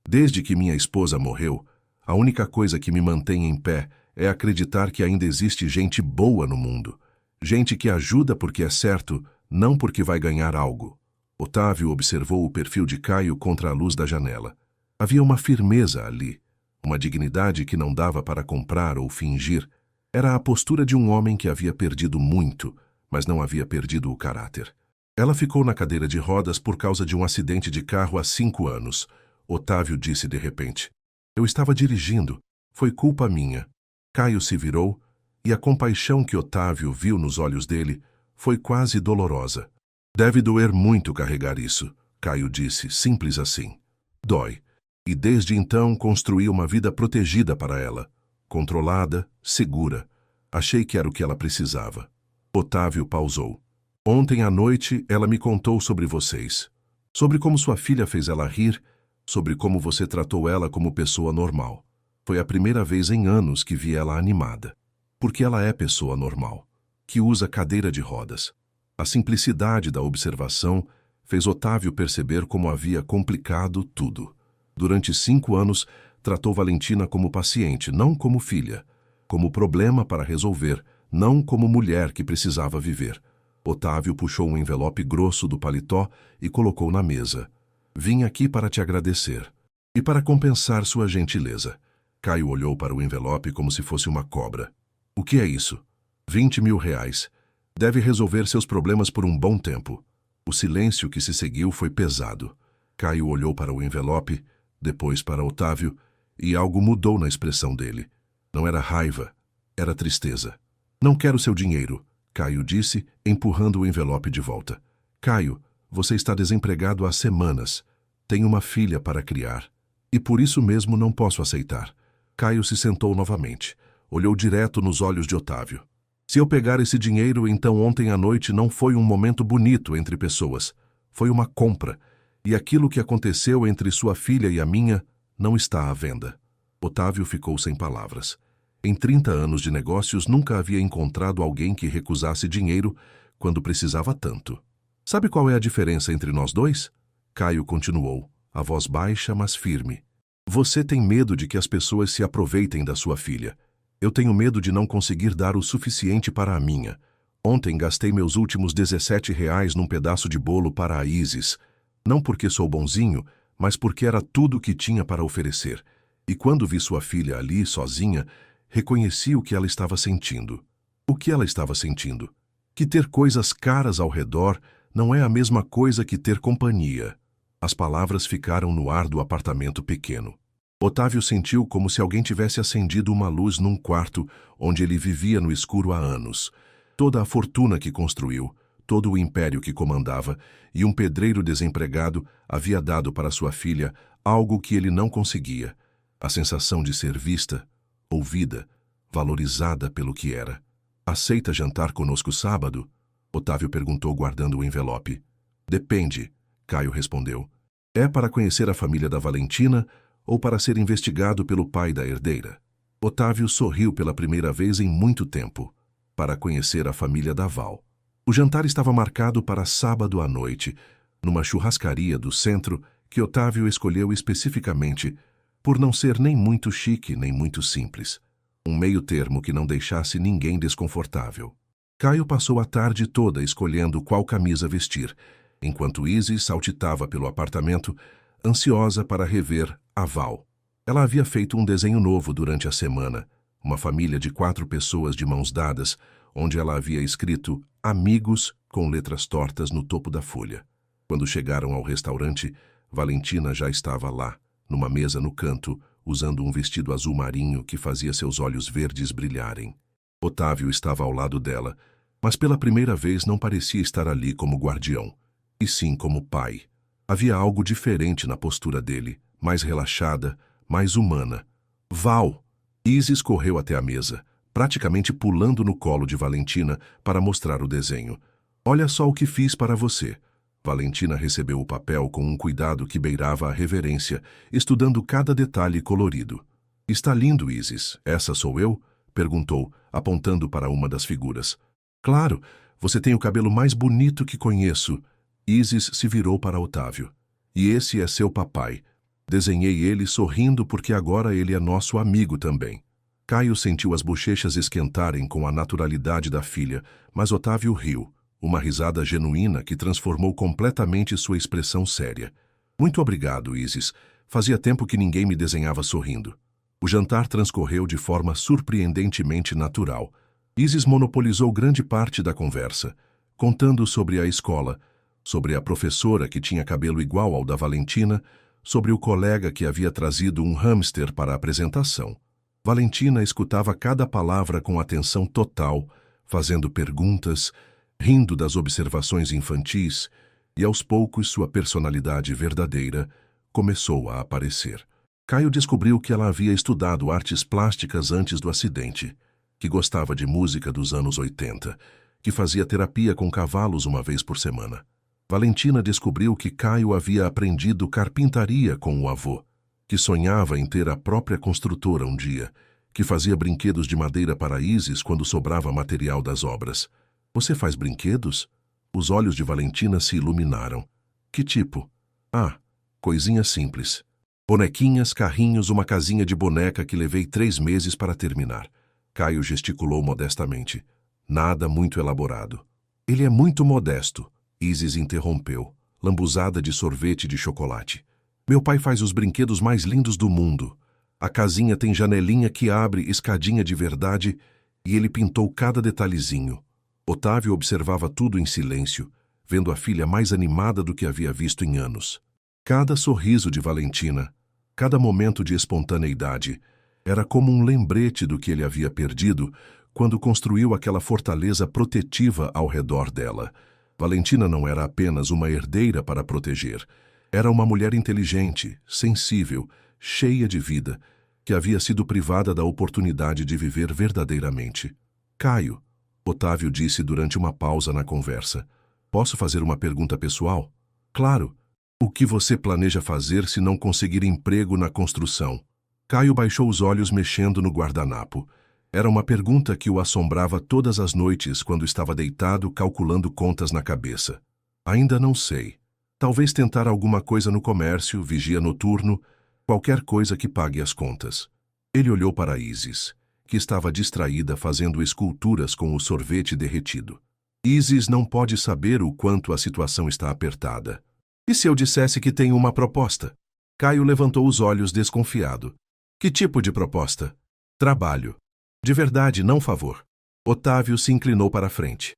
Desde que minha esposa morreu, a única coisa que me mantém em pé é acreditar que ainda existe gente boa no mundo. Gente que ajuda porque é certo, não porque vai ganhar algo. Otávio observou o perfil de Caio contra a luz da janela. Havia uma firmeza ali. Uma dignidade que não dava para comprar ou fingir. Era a postura de um homem que havia perdido muito, mas não havia perdido o caráter. Ela ficou na cadeira de rodas por causa de um acidente de carro há 5 anos. Otávio disse de repente. Eu estava dirigindo. Foi culpa minha. Caio se virou, e a compaixão que Otávio viu nos olhos dele foi quase dolorosa. Deve doer muito carregar isso, Caio disse, simples assim. Dói. E desde então construí uma vida protegida para ela. Controlada, segura. Achei que era o que ela precisava. Otávio pausou. Ontem à noite ela me contou sobre vocês. Sobre como sua filha fez ela rir, sobre como você tratou ela como pessoa normal. Foi a primeira vez em anos que vi ela animada. Porque ela é pessoa normal, que usa cadeira de rodas. A simplicidade da observação fez Otávio perceber como havia complicado tudo. Durante 5 anos, tratou Valentina como paciente, não como filha, como problema para resolver, não como mulher que precisava viver. Otávio puxou um envelope grosso do paletó e colocou na mesa. Vim aqui para te agradecer. E para compensar sua gentileza. Caio olhou para o envelope como se fosse uma cobra. O que é isso? 20 mil reais. Deve resolver seus problemas por um bom tempo. O silêncio que se seguiu foi pesado. Caio olhou para o envelope, depois para Otávio, e algo mudou na expressão dele. Não era raiva, era tristeza. Não quero seu dinheiro, Caio disse, empurrando o envelope de volta. Caio, você está desempregado há semanas. Tem uma filha para criar. E por isso mesmo não posso aceitar. Caio se sentou novamente. Olhou direto nos olhos de Otávio. Se eu pegar esse dinheiro, então ontem à noite não foi um momento bonito entre pessoas. Foi uma compra. E aquilo que aconteceu entre sua filha e a minha não está à venda. Otávio ficou sem palavras. Em 30 anos de negócios, nunca havia encontrado alguém que recusasse dinheiro quando precisava tanto. Sabe qual é a diferença entre nós dois? Caio continuou, a voz baixa, mas firme. Você tem medo de que as pessoas se aproveitem da sua filha. Eu tenho medo de não conseguir dar o suficiente para a minha. Ontem gastei meus últimos 17 reais num pedaço de bolo para a Isis. Não porque sou bonzinho, mas porque era tudo o que tinha para oferecer. E quando vi sua filha ali, sozinha, reconheci o que ela estava sentindo. O que ela estava sentindo? Que ter coisas caras ao redor não é a mesma coisa que ter companhia. As palavras ficaram no ar do apartamento pequeno. Otávio sentiu como se alguém tivesse acendido uma luz num quarto onde ele vivia no escuro há anos. Toda a fortuna que construiu, todo o império que comandava e um pedreiro desempregado havia dado para sua filha algo que ele não conseguia. A sensação de ser vista, ouvida, valorizada pelo que era. Aceita jantar conosco sábado? Otávio perguntou guardando o envelope. Depende, Caio respondeu. É para conhecer a família da Valentina ou para ser investigado pelo pai da herdeira? Otávio sorriu pela primeira vez em muito tempo. Para conhecer a família da Val. O jantar estava marcado para sábado à noite, numa churrascaria do centro que Otávio escolheu especificamente por não ser nem muito chique nem muito simples. Um meio termo que não deixasse ninguém desconfortável. Caio passou a tarde toda escolhendo qual camisa vestir, enquanto Isis saltitava pelo apartamento, ansiosa para rever a Val. Ela havia feito um desenho novo durante a semana, uma família de 4 pessoas de mãos dadas, onde ela havia escrito amigos com letras tortas no topo da folha. Quando chegaram ao restaurante, Valentina já estava lá, numa mesa no canto, usando um vestido azul marinho que fazia seus olhos verdes brilharem. Otávio estava ao lado dela, mas pela primeira vez não parecia estar ali como guardião, e sim como pai. Havia algo diferente na postura dele, mais relaxada, mais humana. Val! Isis correu até a mesa, praticamente pulando no colo de Valentina para mostrar o desenho. Olha só o que fiz para você. Valentina recebeu o papel com um cuidado que beirava a reverência, estudando cada detalhe colorido. Está lindo, Isis. Essa sou eu? Perguntou, apontando para uma das figuras. Claro, você tem o cabelo mais bonito que conheço. Isis se virou para Otávio. E esse é seu papai. Desenhei ele sorrindo porque agora ele é nosso amigo também. Caio sentiu as bochechas esquentarem com a naturalidade da filha, mas Otávio riu, uma risada genuína que transformou completamente sua expressão séria. Muito obrigado, Isis. Fazia tempo que ninguém me desenhava sorrindo. O jantar transcorreu de forma surpreendentemente natural. Isis monopolizou grande parte da conversa, contando sobre a escola, sobre a professora que tinha cabelo igual ao da Valentina, sobre o colega que havia trazido um hamster para a apresentação. Valentina escutava cada palavra com atenção total, fazendo perguntas, rindo das observações infantis, e aos poucos sua personalidade verdadeira começou a aparecer. Caio descobriu que ela havia estudado artes plásticas antes do acidente, que gostava de música dos anos 80, que fazia terapia com cavalos uma vez por semana. Valentina descobriu que Caio havia aprendido carpintaria com o avô, que sonhava em ter a própria construtora um dia, que fazia brinquedos de madeira para Isis quando sobrava material das obras. Você faz brinquedos? Os olhos de Valentina se iluminaram. Que tipo? Ah, coisinha simples. Bonequinhas, carrinhos, uma casinha de boneca que levei 3 meses para terminar. Caio gesticulou modestamente. Nada muito elaborado. Ele é muito modesto, Isis interrompeu, lambuzada de sorvete de chocolate. Meu pai faz os brinquedos mais lindos do mundo. A casinha tem janelinha que abre, escadinha de verdade, e ele pintou cada detalhezinho. Otávio observava tudo em silêncio, vendo a filha mais animada do que havia visto em anos. Cada sorriso de Valentina, cada momento de espontaneidade, era como um lembrete do que ele havia perdido quando construiu aquela fortaleza protetiva ao redor dela. Valentina não era apenas uma herdeira para proteger. Era uma mulher inteligente, sensível, cheia de vida, que havia sido privada da oportunidade de viver verdadeiramente. Caio, Otávio disse durante uma pausa na conversa. Posso fazer uma pergunta pessoal? Claro. O que você planeja fazer se não conseguir emprego na construção? Caio baixou os olhos mexendo no guardanapo. Era uma pergunta que o assombrava todas as noites quando estava deitado calculando contas na cabeça. Ainda não sei. Talvez tentar alguma coisa no comércio, vigia noturno, qualquer coisa que pague as contas. Ele olhou para Isis, que estava distraída fazendo esculturas com o sorvete derretido. Isis não pode saber o quanto a situação está apertada. E se eu dissesse que tenho uma proposta? Caio levantou os olhos desconfiado. Que tipo de proposta? Trabalho. De verdade, não favor. Otávio se inclinou para a frente.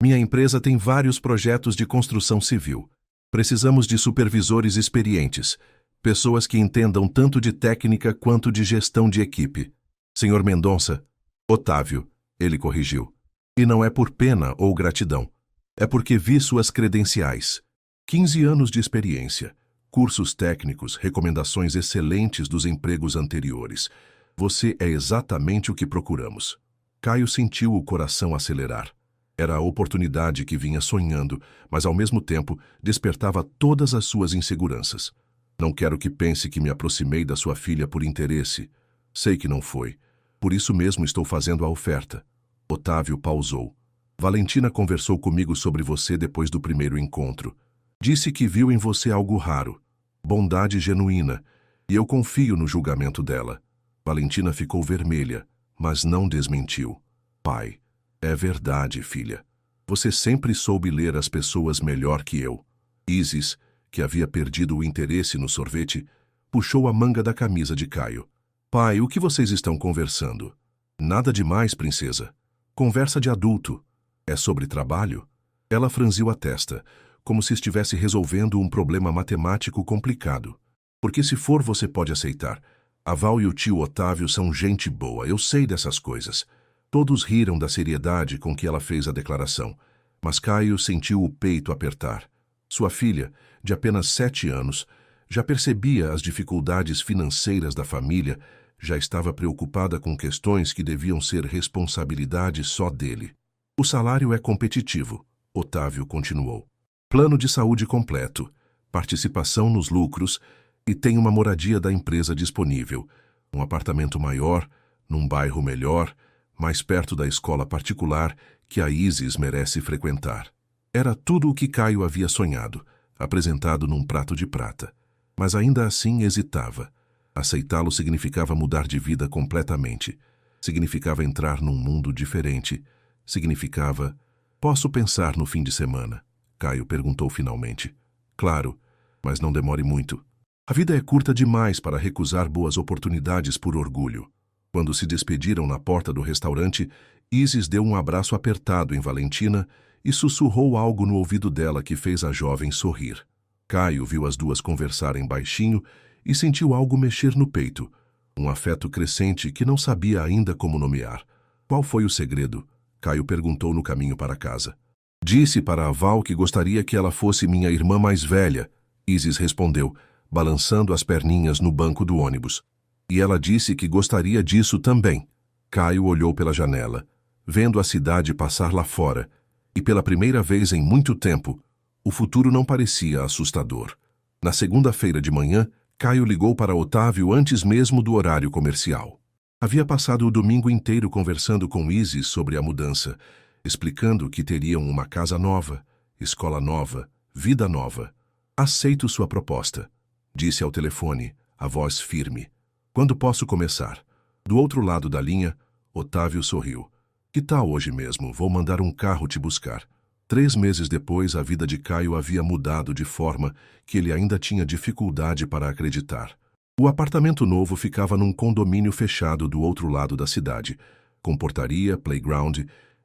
Minha empresa tem vários projetos de construção civil. Precisamos de supervisores experientes, pessoas que entendam tanto de técnica quanto de gestão de equipe. Senhor Mendonça, Otávio, ele corrigiu. E não é por pena ou gratidão. É porque vi suas credenciais. 15 anos de experiência, cursos técnicos, recomendações excelentes dos empregos anteriores. Você é exatamente o que procuramos. Caio sentiu o coração acelerar. Era a oportunidade que vinha sonhando, mas ao mesmo tempo despertava todas as suas inseguranças. Não quero que pense que me aproximei da sua filha por interesse. Sei que não foi. Por isso mesmo estou fazendo a oferta. Otávio pausou. Valentina conversou comigo sobre você depois do primeiro encontro. Disse que viu em você algo raro, bondade genuína, e eu confio no julgamento dela. Valentina ficou vermelha, mas não desmentiu. Pai, é verdade, filha. Você sempre soube ler as pessoas melhor que eu. Isis, que havia perdido o interesse no sorvete, puxou a manga da camisa de Caio. Pai, o que vocês estão conversando? Nada demais, princesa. Conversa de adulto. É sobre trabalho? Ela franziu a testa, como se estivesse resolvendo um problema matemático complicado. Porque se for, você pode aceitar. A Val e o tio Otávio são gente boa, eu sei dessas coisas. Todos riram da seriedade com que ela fez a declaração, mas Caio sentiu o peito apertar. Sua filha, de apenas 7 anos, já percebia as dificuldades financeiras da família, já estava preocupada com questões que deviam ser responsabilidade só dele. O salário é competitivo, Otávio continuou. Plano de saúde completo, participação nos lucros e tem uma moradia da empresa disponível. Um apartamento maior, num bairro melhor, mais perto da escola particular que a Isis merece frequentar. Era tudo o que Caio havia sonhado, apresentado num prato de prata. Mas ainda assim hesitava. Aceitá-lo significava mudar de vida completamente. Significava entrar num mundo diferente. Significava... Posso pensar no fim de semana? Caio perguntou finalmente. Claro, mas não demore muito. A vida é curta demais para recusar boas oportunidades por orgulho. Quando se despediram na porta do restaurante, Isis deu um abraço apertado em Valentina e sussurrou algo no ouvido dela que fez a jovem sorrir. Caio viu as duas conversarem baixinho e sentiu algo mexer no peito, um afeto crescente que não sabia ainda como nomear. Qual foi o segredo? Caio perguntou no caminho para casa. Disse para a Val que gostaria que ela fosse minha irmã mais velha, Isis respondeu, balançando as perninhas no banco do ônibus. E ela disse que gostaria disso também. Caio olhou pela janela, vendo a cidade passar lá fora, e pela primeira vez em muito tempo, o futuro não parecia assustador. Na segunda-feira de manhã, Caio ligou para Otávio antes mesmo do horário comercial. Havia passado o domingo inteiro conversando com Isis sobre a mudança, explicando que teriam uma casa nova, escola nova, vida nova. Aceito sua proposta, disse ao telefone, a voz firme. Quando posso começar? Do outro lado da linha, Otávio sorriu. Que tal hoje mesmo? Vou mandar um carro te buscar. 3 meses depois, a vida de Caio havia mudado de forma que ele ainda tinha dificuldade para acreditar. O apartamento novo ficava num condomínio fechado do outro lado da cidade, com portaria, playground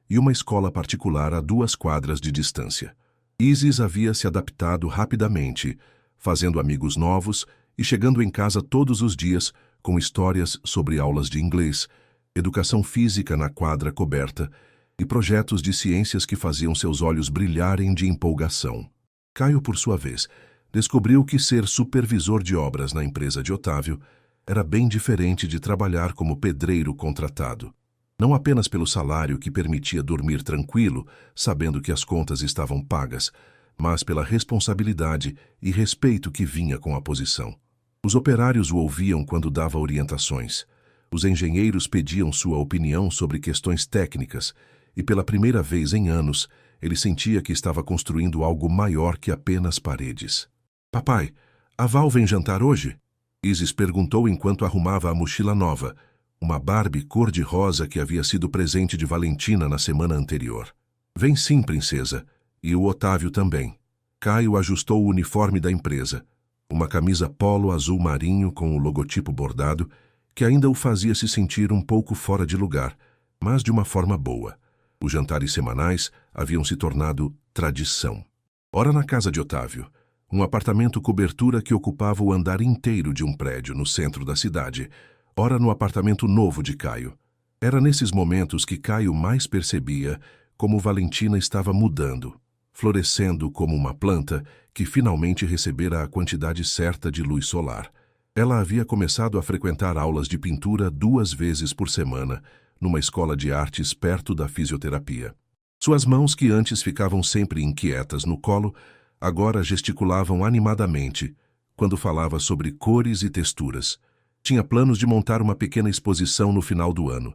e uma escola particular a 2 quadras de distância. Isis havia se adaptado rapidamente, fazendo amigos novos e chegando em casa todos os dias com histórias sobre aulas de inglês, educação física na quadra coberta e projetos de ciências que faziam seus olhos brilharem de empolgação. Caio, por sua vez, descobriu que ser supervisor de obras na empresa de Otávio era bem diferente de trabalhar como pedreiro contratado. Não apenas pelo salário que permitia dormir tranquilo, sabendo que as contas estavam pagas, mas pela responsabilidade e respeito que vinha com a posição. Os operários o ouviam quando dava orientações. Os engenheiros pediam sua opinião sobre questões técnicas e, pela primeira vez em anos, ele sentia que estava construindo algo maior que apenas paredes. Papai, a Val vem jantar hoje? Isis perguntou enquanto arrumava a mochila nova, uma Barbie cor-de-rosa que havia sido presente de Valentina na semana anterior. Vem sim, princesa. E o Otávio também. Caio ajustou o uniforme da empresa, uma camisa polo azul marinho com o logotipo bordado, que ainda o fazia se sentir um pouco fora de lugar, mas de uma forma boa. Os jantares semanais haviam se tornado tradição. Ora na casa de Otávio, um apartamento cobertura que ocupava o andar inteiro de um prédio no centro da cidade, ora no apartamento novo de Caio. Era nesses momentos que Caio mais percebia como Valentina estava mudando, florescendo como uma planta que finalmente recebera a quantidade certa de luz solar. Ela havia começado a frequentar aulas de pintura 2 vezes por semana, numa escola de artes perto da fisioterapia. Suas mãos, que antes ficavam sempre inquietas no colo, agora gesticulavam animadamente quando falava sobre cores e texturas. Tinha planos de montar uma pequena exposição no final do ano,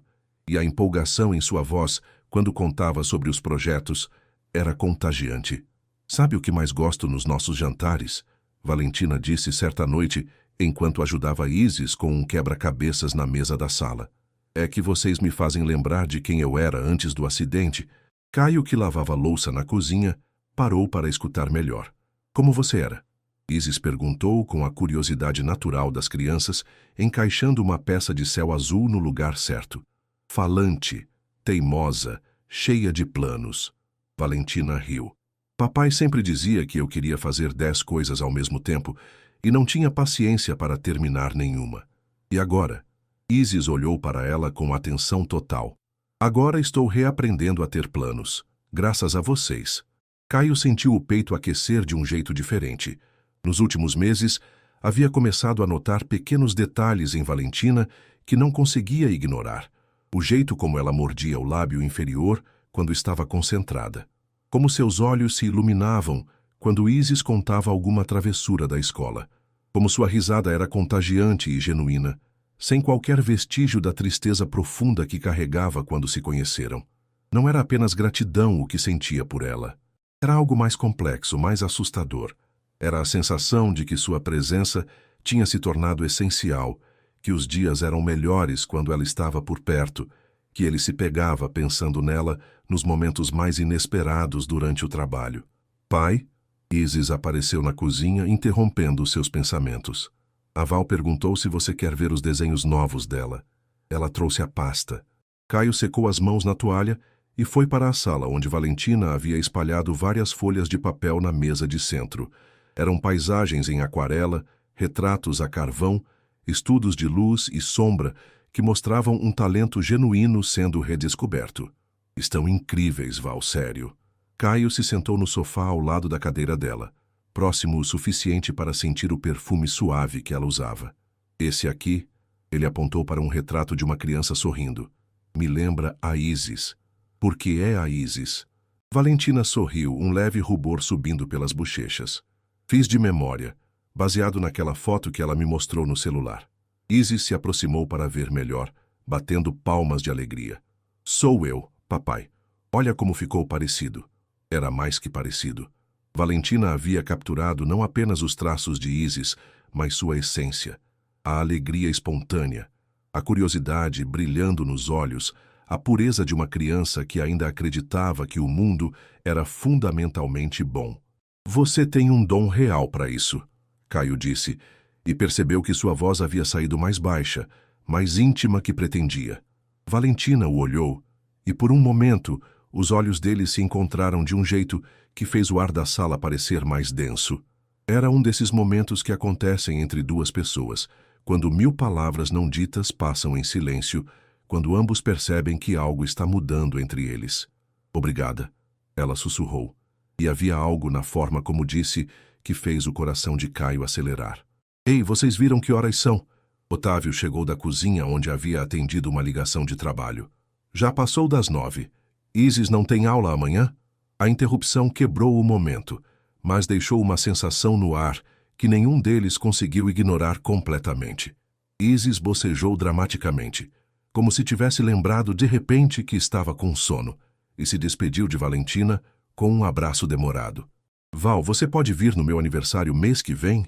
e a empolgação em sua voz, quando contava sobre os projetos, era contagiante. Sabe o que mais gosto nos nossos jantares? Valentina disse certa noite, enquanto ajudava Isis com um quebra-cabeças na mesa da sala. É que vocês me fazem lembrar de quem eu era antes do acidente. Caio, que lavava louça na cozinha, parou para escutar melhor. Como você era? Isis perguntou com a curiosidade natural das crianças, encaixando uma peça de céu azul no lugar certo. Falante, teimosa, cheia de planos. Valentina riu. Papai sempre dizia que eu queria fazer 10 coisas ao mesmo tempo e não tinha paciência para terminar nenhuma. E agora? Isis olhou para ela com atenção total. Agora estou reaprendendo a ter planos, graças a vocês. Caio sentiu o peito aquecer de um jeito diferente. Nos últimos meses, havia começado a notar pequenos detalhes em Valentina que não conseguia ignorar. O jeito como ela mordia o lábio inferior quando estava concentrada. Como seus olhos se iluminavam quando Isis contava alguma travessura da escola. Como sua risada era contagiante e genuína, sem qualquer vestígio da tristeza profunda que carregava quando se conheceram. Não era apenas gratidão o que sentia por ela. Era algo mais complexo, mais assustador. Era a sensação de que sua presença tinha se tornado essencial, que os dias eram melhores quando ela estava por perto, que ele se pegava pensando nela nos momentos mais inesperados durante o trabalho. Pai? Isis apareceu na cozinha, interrompendo seus pensamentos. A Val perguntou se você quer ver os desenhos novos dela. Ela trouxe a pasta. Caio secou as mãos na toalha e foi para a sala, onde Valentina havia espalhado várias folhas de papel na mesa de centro. Eram paisagens em aquarela, retratos a carvão, estudos de luz e sombra que mostravam um talento genuíno sendo redescoberto. Estão incríveis, Val, sério. Caio se sentou no sofá ao lado da cadeira dela, próximo o suficiente para sentir o perfume suave que ela usava. Esse aqui, ele apontou para um retrato de uma criança sorrindo. Me lembra a Isis. Porque é a Isis. Valentina sorriu, um leve rubor subindo pelas bochechas. Fiz de memória, baseado naquela foto que ela me mostrou no celular. Isis se aproximou para ver melhor, batendo palmas de alegria. Sou eu, papai. Olha como ficou parecido. Era mais que parecido. Valentina havia capturado não apenas os traços de Isis, mas sua essência. A alegria espontânea, a curiosidade brilhando nos olhos, a pureza de uma criança que ainda acreditava que o mundo era fundamentalmente bom. Você tem um dom real para isso, Caio disse, e percebeu que sua voz havia saído mais baixa, mais íntima que pretendia. Valentina o olhou, e por um momento os olhos dele se encontraram de um jeito que fez o ar da sala parecer mais denso. Era um desses momentos que acontecem entre duas pessoas, quando 1000 palavras não ditas passam em silêncio, quando ambos percebem que algo está mudando entre eles. Obrigada, ela sussurrou, e havia algo na forma como disse que fez o coração de Caio acelerar. Ei, vocês viram que horas são? Otávio chegou da cozinha onde havia atendido uma ligação de trabalho. Já passou das 9. Isis não tem aula amanhã? A interrupção quebrou o momento, mas deixou uma sensação no ar que nenhum deles conseguiu ignorar completamente. Isis bocejou dramaticamente, como se tivesse lembrado de repente que estava com sono, e se despediu de Valentina com um abraço demorado. Val, você pode vir no meu aniversário mês que vem?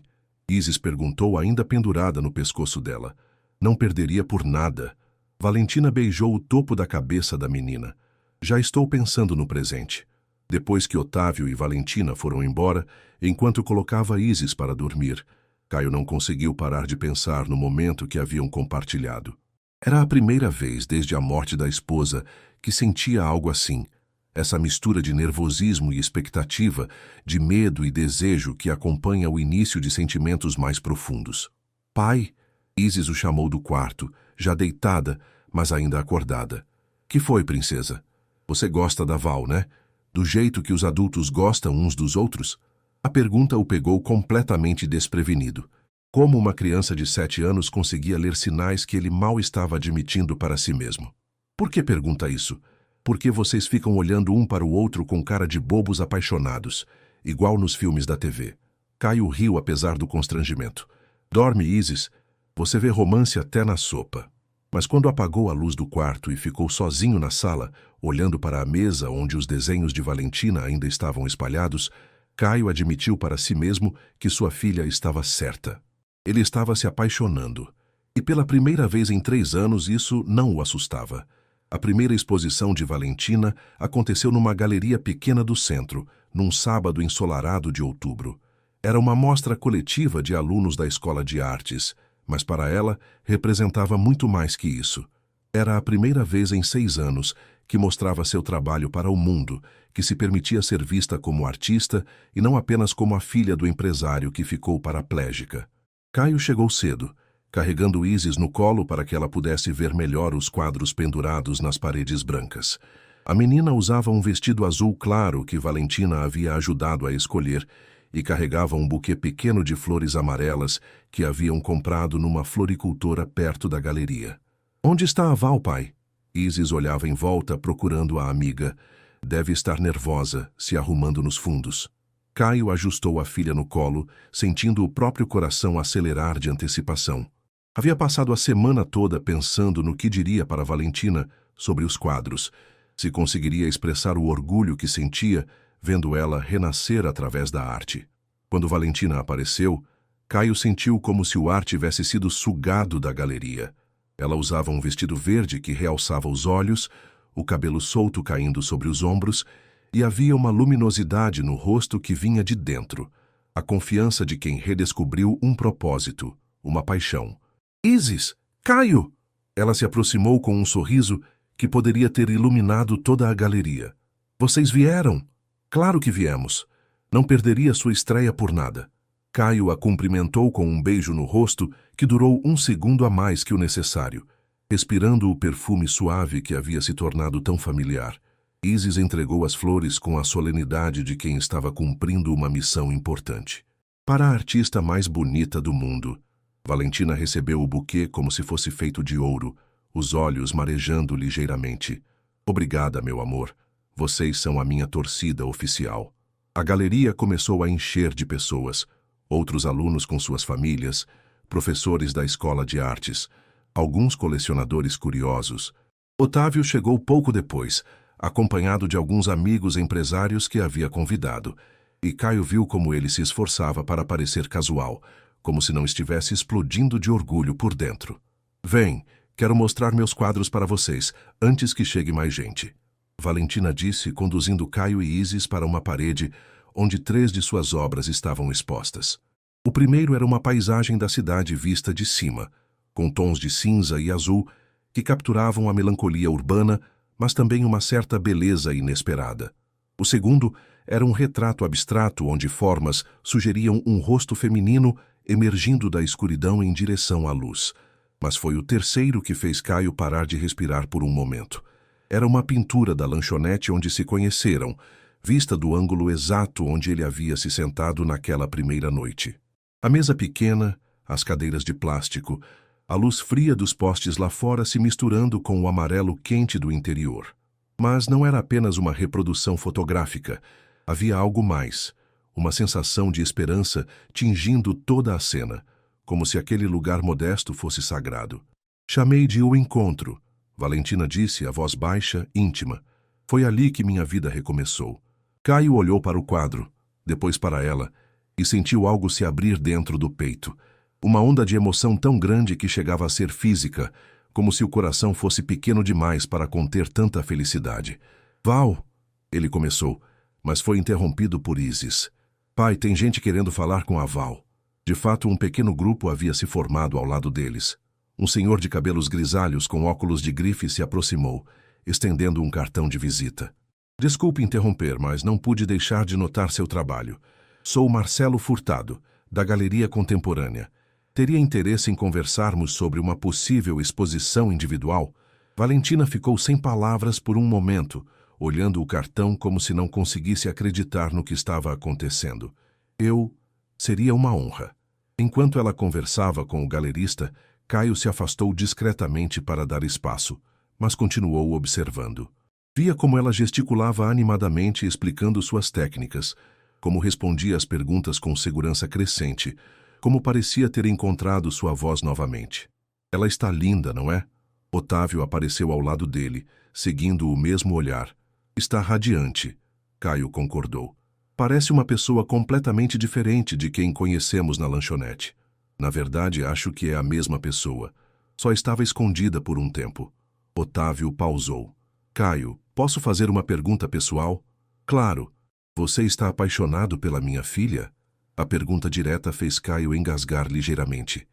Isis perguntou, ainda pendurada no pescoço dela. Não perderia por nada. Valentina beijou o topo da cabeça da menina. Já estou pensando no presente. Depois que Otávio e Valentina foram embora, enquanto colocava Isis para dormir, Caio não conseguiu parar de pensar no momento que haviam compartilhado. Era a primeira vez desde a morte da esposa que sentia algo assim, essa mistura de nervosismo e expectativa, de medo e desejo que acompanha o início de sentimentos mais profundos. Pai, Isis o chamou do quarto, já deitada, mas ainda acordada. Que foi, princesa? Você gosta da Val, né? Do jeito que os adultos gostam uns dos outros? A pergunta o pegou completamente desprevenido. Como uma criança de 7 anos conseguia ler sinais que ele mal estava admitindo para si mesmo? Por que pergunta isso? Por que vocês ficam olhando um para o outro com cara de bobos apaixonados, igual nos filmes da TV? Caio riu apesar do constrangimento. Dorme, Isis. Você vê romance até na sopa. Mas quando apagou a luz do quarto e ficou sozinho na sala, olhando para a mesa onde os desenhos de Valentina ainda estavam espalhados, Caio admitiu para si mesmo que sua filha estava certa. Ele estava se apaixonando. E pela primeira vez em 3 anos isso não o assustava. A primeira exposição de Valentina aconteceu numa galeria pequena do centro, num sábado ensolarado de outubro. Era uma mostra coletiva de alunos da escola de artes, mas para ela representava muito mais que isso. Era a primeira vez em 6 anos que mostrava seu trabalho para o mundo, que se permitia ser vista como artista e não apenas como a filha do empresário que ficou paraplégica. Caio chegou cedo, carregando Isis no colo para que ela pudesse ver melhor os quadros pendurados nas paredes brancas. A menina usava um vestido azul claro que Valentina havia ajudado a escolher e carregava um buquê pequeno de flores amarelas que haviam comprado numa floricultora perto da galeria. Onde está a Val, pai? Isis olhava em volta procurando a amiga. Deve estar nervosa, se arrumando nos fundos. Caio ajustou a filha no colo, sentindo o próprio coração acelerar de antecipação. Havia passado a semana toda pensando no que diria para Valentina sobre os quadros, se conseguiria expressar o orgulho que sentia vendo ela renascer através da arte. Quando Valentina apareceu, Caio sentiu como se o ar tivesse sido sugado da galeria. Ela usava um vestido verde que realçava os olhos, o cabelo solto caindo sobre os ombros, e havia uma luminosidade no rosto que vinha de dentro, a confiança de quem redescobriu um propósito, uma paixão. Isis! Caio! Ela se aproximou com um sorriso que poderia ter iluminado toda a galeria. Vocês vieram? Claro que viemos. Não perderia sua estreia por nada. Caio a cumprimentou com um beijo no rosto que durou 1 segundo a mais que o necessário, respirando o perfume suave que havia se tornado tão familiar. Isis entregou as flores com a solenidade de quem estava cumprindo uma missão importante. Para a artista mais bonita do mundo, Valentina recebeu o buquê como se fosse feito de ouro, os olhos marejando ligeiramente. Obrigada, meu amor. Vocês são a minha torcida oficial. A galeria começou a encher de pessoas, outros alunos com suas famílias, professores da escola de artes, alguns colecionadores curiosos. Otávio chegou pouco depois, acompanhado de alguns amigos empresários que havia convidado, e Caio viu como ele se esforçava para parecer casual, como se não estivesse explodindo de orgulho por dentro. Vem, quero mostrar meus quadros para vocês, antes que chegue mais gente. Valentina disse, conduzindo Caio e Isis para uma parede onde 3 de suas obras estavam expostas. O primeiro era uma paisagem da cidade vista de cima, com tons de cinza e azul que capturavam a melancolia urbana, mas também uma certa beleza inesperada. O segundo era um retrato abstrato onde formas sugeriam um rosto feminino emergindo da escuridão em direção à luz. Mas foi o terceiro que fez Caio parar de respirar por um momento. Era uma pintura da lanchonete onde se conheceram, vista do ângulo exato onde ele havia se sentado naquela primeira noite. A mesa pequena, as cadeiras de plástico, a luz fria dos postes lá fora se misturando com o amarelo quente do interior. Mas não era apenas uma reprodução fotográfica. Havia algo mais, uma sensação de esperança tingindo toda a cena, como se aquele lugar modesto fosse sagrado. Chamei de O Encontro, Valentina disse, a voz baixa, íntima. Foi ali que minha vida recomeçou. Caio olhou para o quadro, depois para ela, e sentiu algo se abrir dentro do peito. Uma onda de emoção tão grande que chegava a ser física, como se o coração fosse pequeno demais para conter tanta felicidade. Val, ele começou, mas foi interrompido por Isis. Pai, tem gente querendo falar com a Val. De fato, um pequeno grupo havia se formado ao lado deles. Um senhor de cabelos grisalhos com óculos de grife se aproximou, estendendo um cartão de visita. Desculpe interromper, mas não pude deixar de notar seu trabalho. Sou Marcelo Furtado, da Galeria Contemporânea. Teria interesse em conversarmos sobre uma possível exposição individual? Valentina ficou sem palavras por um momento, olhando o cartão como se não conseguisse acreditar no que estava acontecendo. Seria uma honra. Enquanto ela conversava com o galerista, Caio se afastou discretamente para dar espaço, mas continuou observando. Via como ela gesticulava animadamente explicando suas técnicas, como respondia às perguntas com segurança crescente, como parecia ter encontrado sua voz novamente. Ela está linda, não é? Otávio apareceu ao lado dele, seguindo o mesmo olhar. Está radiante, Caio concordou. Parece uma pessoa completamente diferente de quem conhecemos na lanchonete. Na verdade, acho que é a mesma pessoa. Só estava escondida por um tempo. Otávio pausou. Caio, posso fazer uma pergunta pessoal? Claro. Você está apaixonado pela minha filha? A pergunta direta fez Caio engasgar ligeiramente.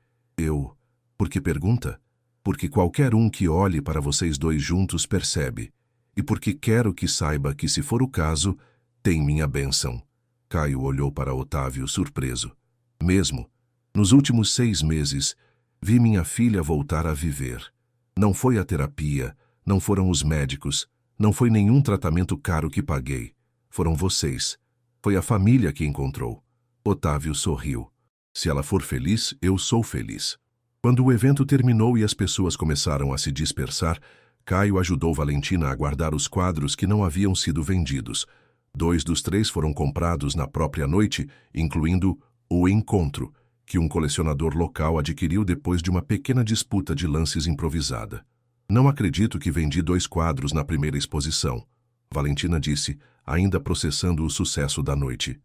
Por que pergunta? Porque qualquer um que olhe para vocês dois juntos percebe. E porque quero que saiba que, se for o caso, tem minha bênção. Caio olhou para Otávio surpreso. Mesmo, nos últimos 6 meses, vi minha filha voltar a viver. Não foi a terapia, não foram os médicos, não foi nenhum tratamento caro que paguei. Foram vocês. Foi a família que encontrou. Otávio sorriu. Se ela for feliz, eu sou feliz. Quando o evento terminou e as pessoas começaram a se dispersar, Caio ajudou Valentina a guardar os quadros que não haviam sido vendidos. 2 dos 3 foram comprados na própria noite, incluindo O Encontro, que um colecionador local adquiriu depois de uma pequena disputa de lances improvisada. Não acredito que vendi 2 quadros na primeira exposição, Valentina disse, ainda processando o sucesso da noite.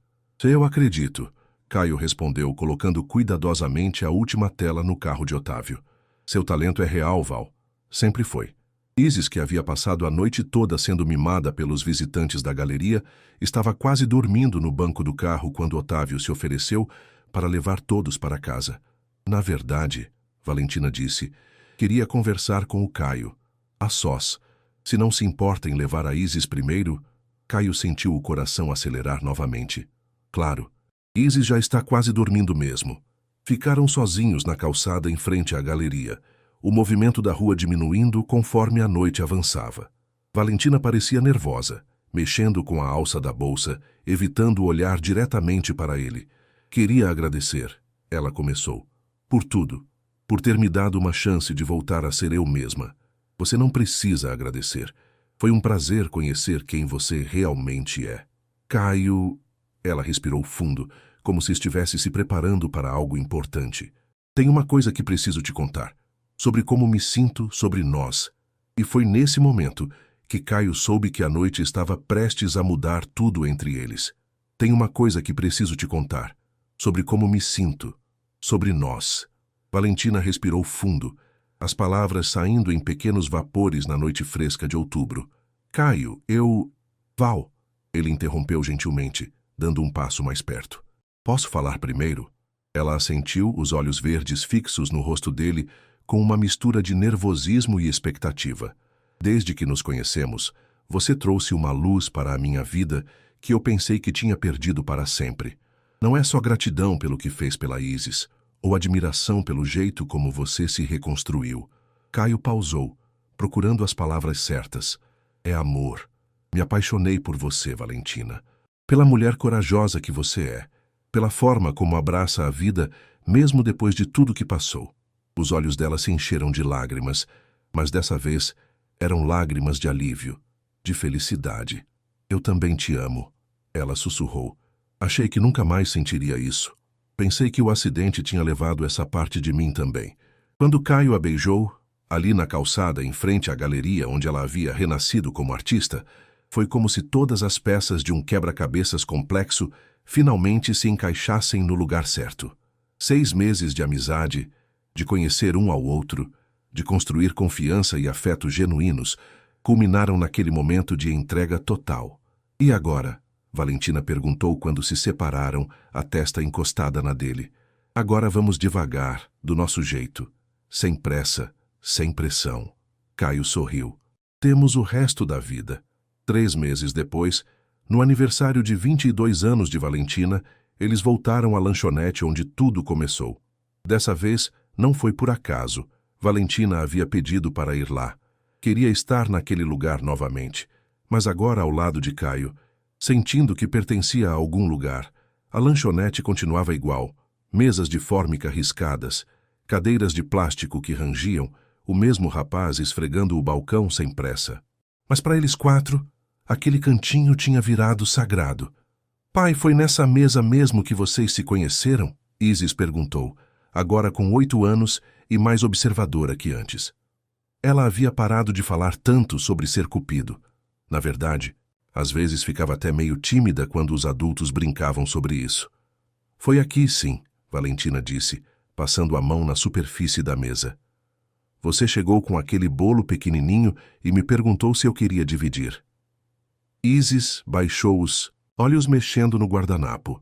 Eu acredito, Caio respondeu, colocando cuidadosamente a última tela no carro de Otávio. Seu talento é real, Val. Sempre foi. Isis, que havia passado a noite toda sendo mimada pelos visitantes da galeria, estava quase dormindo no banco do carro quando Otávio se ofereceu para levar todos para casa. Na verdade, Valentina disse, queria conversar com o Caio. A sós. Se não se importa em levar a Isis primeiro, Caio sentiu o coração acelerar novamente. Claro, Isis já está quase dormindo mesmo. Ficaram sozinhos na calçada em frente à galeria, o movimento da rua diminuindo conforme a noite avançava. Valentina parecia nervosa, mexendo com a alça da bolsa, evitando olhar diretamente para ele. Queria agradecer, ela começou. Por tudo. Por ter me dado uma chance de voltar a ser eu mesma. Você não precisa agradecer. Foi um prazer conhecer quem você realmente é. Caio... Ela respirou fundo, como se estivesse se preparando para algo importante. Tem uma coisa que preciso te contar. Sobre como me sinto, sobre nós. E foi nesse momento que Caio soube que a noite estava prestes a mudar tudo entre eles. Tem uma coisa que preciso te contar. Sobre como me sinto. sobre nós. Valentina respirou fundo, as palavras saindo em pequenos vapores na noite fresca de outubro. Caio, Val, ele interrompeu gentilmente, dando um passo mais perto. Posso falar primeiro? Ela assentiu, os olhos verdes fixos no rosto dele, com uma mistura de nervosismo e expectativa. Desde que nos conhecemos, você trouxe uma luz para a minha vida que eu pensei que tinha perdido para sempre. Não é só gratidão pelo que fez pela Isis, ou admiração pelo jeito como você se reconstruiu. Caio pausou, procurando as palavras certas. É amor. Me apaixonei por você, Valentina. Pela mulher corajosa que você é. Pela forma como abraça a vida, mesmo depois de tudo que passou. Os olhos dela se encheram de lágrimas, mas dessa vez eram lágrimas de alívio, de felicidade. Eu também te amo, ela sussurrou. Achei que nunca mais sentiria isso. Pensei que o acidente tinha levado essa parte de mim também. Quando Caio a beijou, ali na calçada, em frente à galeria onde ela havia renascido como artista, foi como se todas as peças de um quebra-cabeças complexo finalmente se encaixassem no lugar certo. 6 meses de amizade, de conhecer um ao outro, de construir confiança e afeto genuínos, culminaram naquele momento de entrega total. E agora? Valentina perguntou quando se separaram, a testa encostada na dele. Agora vamos devagar, do nosso jeito. Sem pressa, sem pressão. Caio sorriu. Temos o resto da vida. 3 meses depois, no aniversário de 22 anos de Valentina, eles voltaram à lanchonete onde tudo começou. Dessa vez, não foi por acaso. Valentina havia pedido para ir lá. Queria estar naquele lugar novamente. Mas agora ao lado de Caio, sentindo que pertencia a algum lugar, a lanchonete continuava igual. Mesas de fórmica riscadas, cadeiras de plástico que rangiam, o mesmo rapaz esfregando o balcão sem pressa. Mas para eles 4, aquele cantinho tinha virado sagrado. Pai, foi nessa mesa mesmo que vocês se conheceram? Isis perguntou, agora com 8 anos e mais observadora que antes. Ela havia parado de falar tanto sobre ser cupido. Na verdade, às vezes ficava até meio tímida quando os adultos brincavam sobre isso. Foi aqui, sim, Valentina disse, passando a mão na superfície da mesa. Você chegou com aquele bolo pequenininho e me perguntou se eu queria dividir. Isis baixou os olhos mexendo no guardanapo.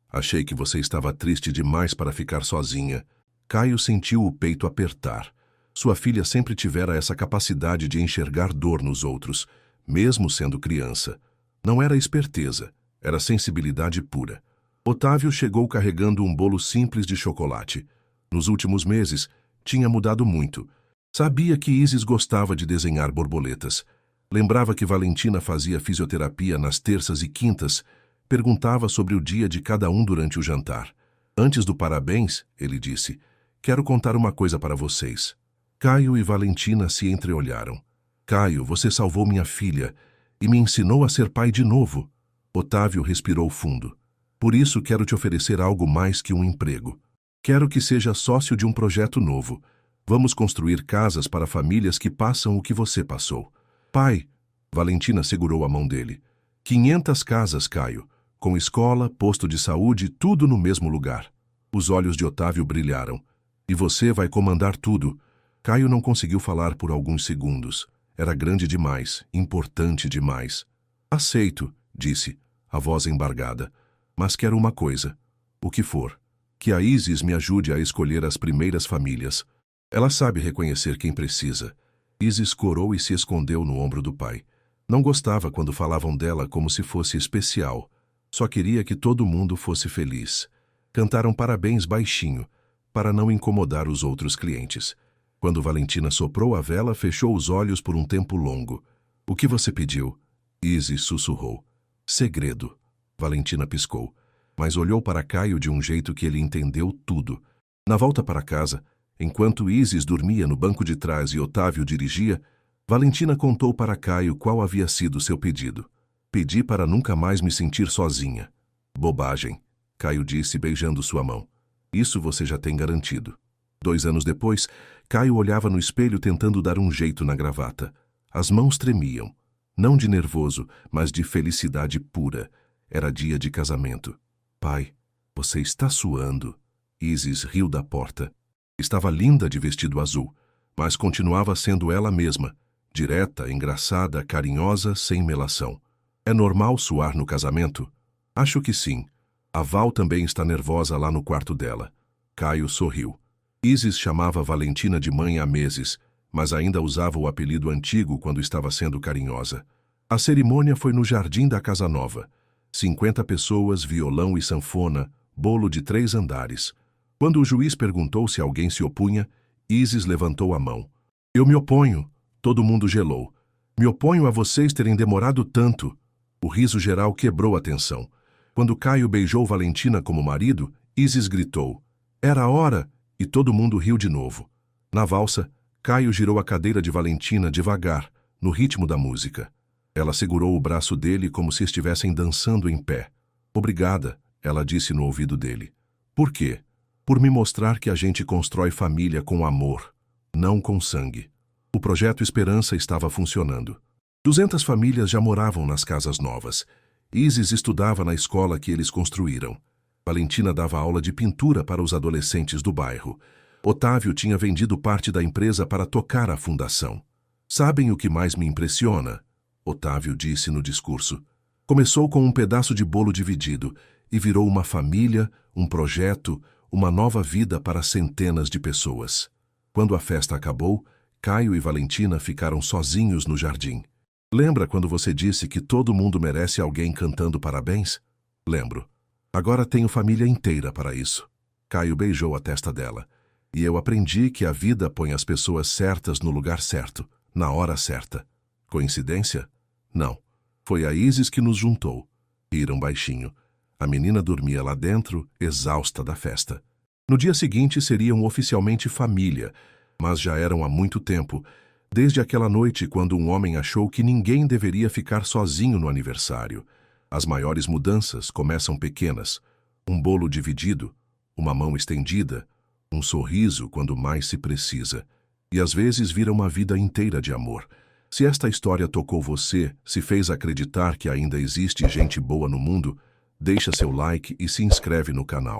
Achei que você estava triste demais para ficar sozinha. Caio sentiu o peito apertar. Sua filha sempre tivera essa capacidade de enxergar dor nos outros, mesmo sendo criança. Não era esperteza, era sensibilidade pura. Otávio chegou carregando um bolo simples de chocolate. Nos últimos meses, tinha mudado muito. Sabia que Isis gostava de desenhar borboletas. Lembrava que Valentina fazia fisioterapia nas terças e quintas. Perguntava sobre o dia de cada um durante o jantar. Antes do parabéns, ele disse, quero contar uma coisa para vocês. Caio e Valentina se entreolharam. Caio, você salvou minha filha e me ensinou a ser pai de novo. Otávio respirou fundo. Por isso quero te oferecer algo mais que um emprego. Quero que seja sócio de um projeto novo. Vamos construir casas para famílias que passam o que você passou. Pai, Valentina segurou a mão dele. 500 casas, Caio, com escola, posto de saúde, tudo no mesmo lugar. Os olhos de Otávio brilharam. E você vai comandar tudo. Caio não conseguiu falar por alguns segundos. Era grande demais, importante demais. Aceito, disse, a voz embargada. Mas quero uma coisa. O que for. Que a Isis me ajude a escolher as primeiras famílias. Ela sabe reconhecer quem precisa. Isis corou e se escondeu no ombro do pai. Não gostava quando falavam dela como se fosse especial. Só queria que todo mundo fosse feliz. Cantaram parabéns baixinho, para não incomodar os outros clientes. Quando Valentina soprou a vela, fechou os olhos por um tempo longo. O que você pediu? Isis sussurrou. Segredo. Valentina piscou, mas olhou para Caio de um jeito que ele entendeu tudo. Na volta para casa, enquanto Isis dormia no banco de trás e Otávio dirigia, Valentina contou para Caio qual havia sido seu pedido. Pedi para nunca mais me sentir sozinha. Bobagem, Caio disse beijando sua mão. Isso você já tem garantido. 2 anos depois, Caio olhava no espelho tentando dar um jeito na gravata. As mãos tremiam. Não de nervoso, mas de felicidade pura. Era dia de casamento. Pai, você está suando. Isis riu da porta. Estava linda de vestido azul, mas continuava sendo ela mesma, direta, engraçada, carinhosa, sem melação. É normal suar no casamento? Acho que sim. A Val também está nervosa lá no quarto dela. Caio sorriu. Isis chamava Valentina de mãe há meses, mas ainda usava o apelido antigo quando estava sendo carinhosa. A cerimônia foi no jardim da casa nova. 50 pessoas, violão e sanfona, bolo de 3 andares. Quando o juiz perguntou se alguém se opunha, Isis levantou a mão. Eu me oponho. Todo mundo gelou. Me oponho a vocês terem demorado tanto. O riso geral quebrou a tensão. Quando Caio beijou Valentina como marido, Isis gritou. Era a hora! E todo mundo riu de novo. Na valsa, Caio girou a cadeira de Valentina devagar, no ritmo da música. Ela segurou o braço dele como se estivessem dançando em pé. Obrigada, ela disse no ouvido dele. Por quê? Por me mostrar que a gente constrói família com amor, não com sangue. O projeto Esperança estava funcionando. 200 famílias já moravam nas casas novas. Isis estudava na escola que eles construíram. Valentina dava aula de pintura para os adolescentes do bairro. Otávio tinha vendido parte da empresa para tocar a fundação. Sabem o que mais me impressiona? Otávio disse no discurso. Começou com um pedaço de bolo dividido e virou uma família, um projeto, uma nova vida para centenas de pessoas. Quando a festa acabou, Caio e Valentina ficaram sozinhos no jardim. Lembra quando você disse que todo mundo merece alguém cantando parabéns? Lembro. Agora tenho família inteira para isso. Caio beijou a testa dela. E eu aprendi que a vida põe as pessoas certas no lugar certo, na hora certa. Coincidência? Não. Foi a Isis que nos juntou. Riram baixinho. A menina dormia lá dentro, exausta da festa. No dia seguinte seriam oficialmente família, mas já eram há muito tempo, desde aquela noite quando um homem achou que ninguém deveria ficar sozinho no aniversário. As maiores mudanças começam pequenas. Um bolo dividido, uma mão estendida, um sorriso quando mais se precisa. E às vezes vira uma vida inteira de amor. Se esta história tocou você, se fez acreditar que ainda existe gente boa no mundo, deixa seu like e se inscreve no canal.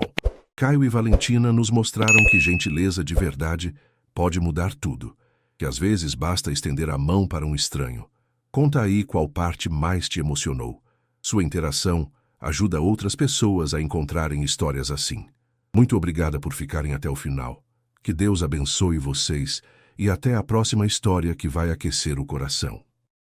Caio e Valentina nos mostraram que gentileza de verdade pode mudar tudo. Que às vezes basta estender a mão para um estranho. Conta aí qual parte mais te emocionou. Sua interação ajuda outras pessoas a encontrarem histórias assim. Muito obrigada por ficarem até o final. Que Deus abençoe vocês e até a próxima história que vai aquecer o coração.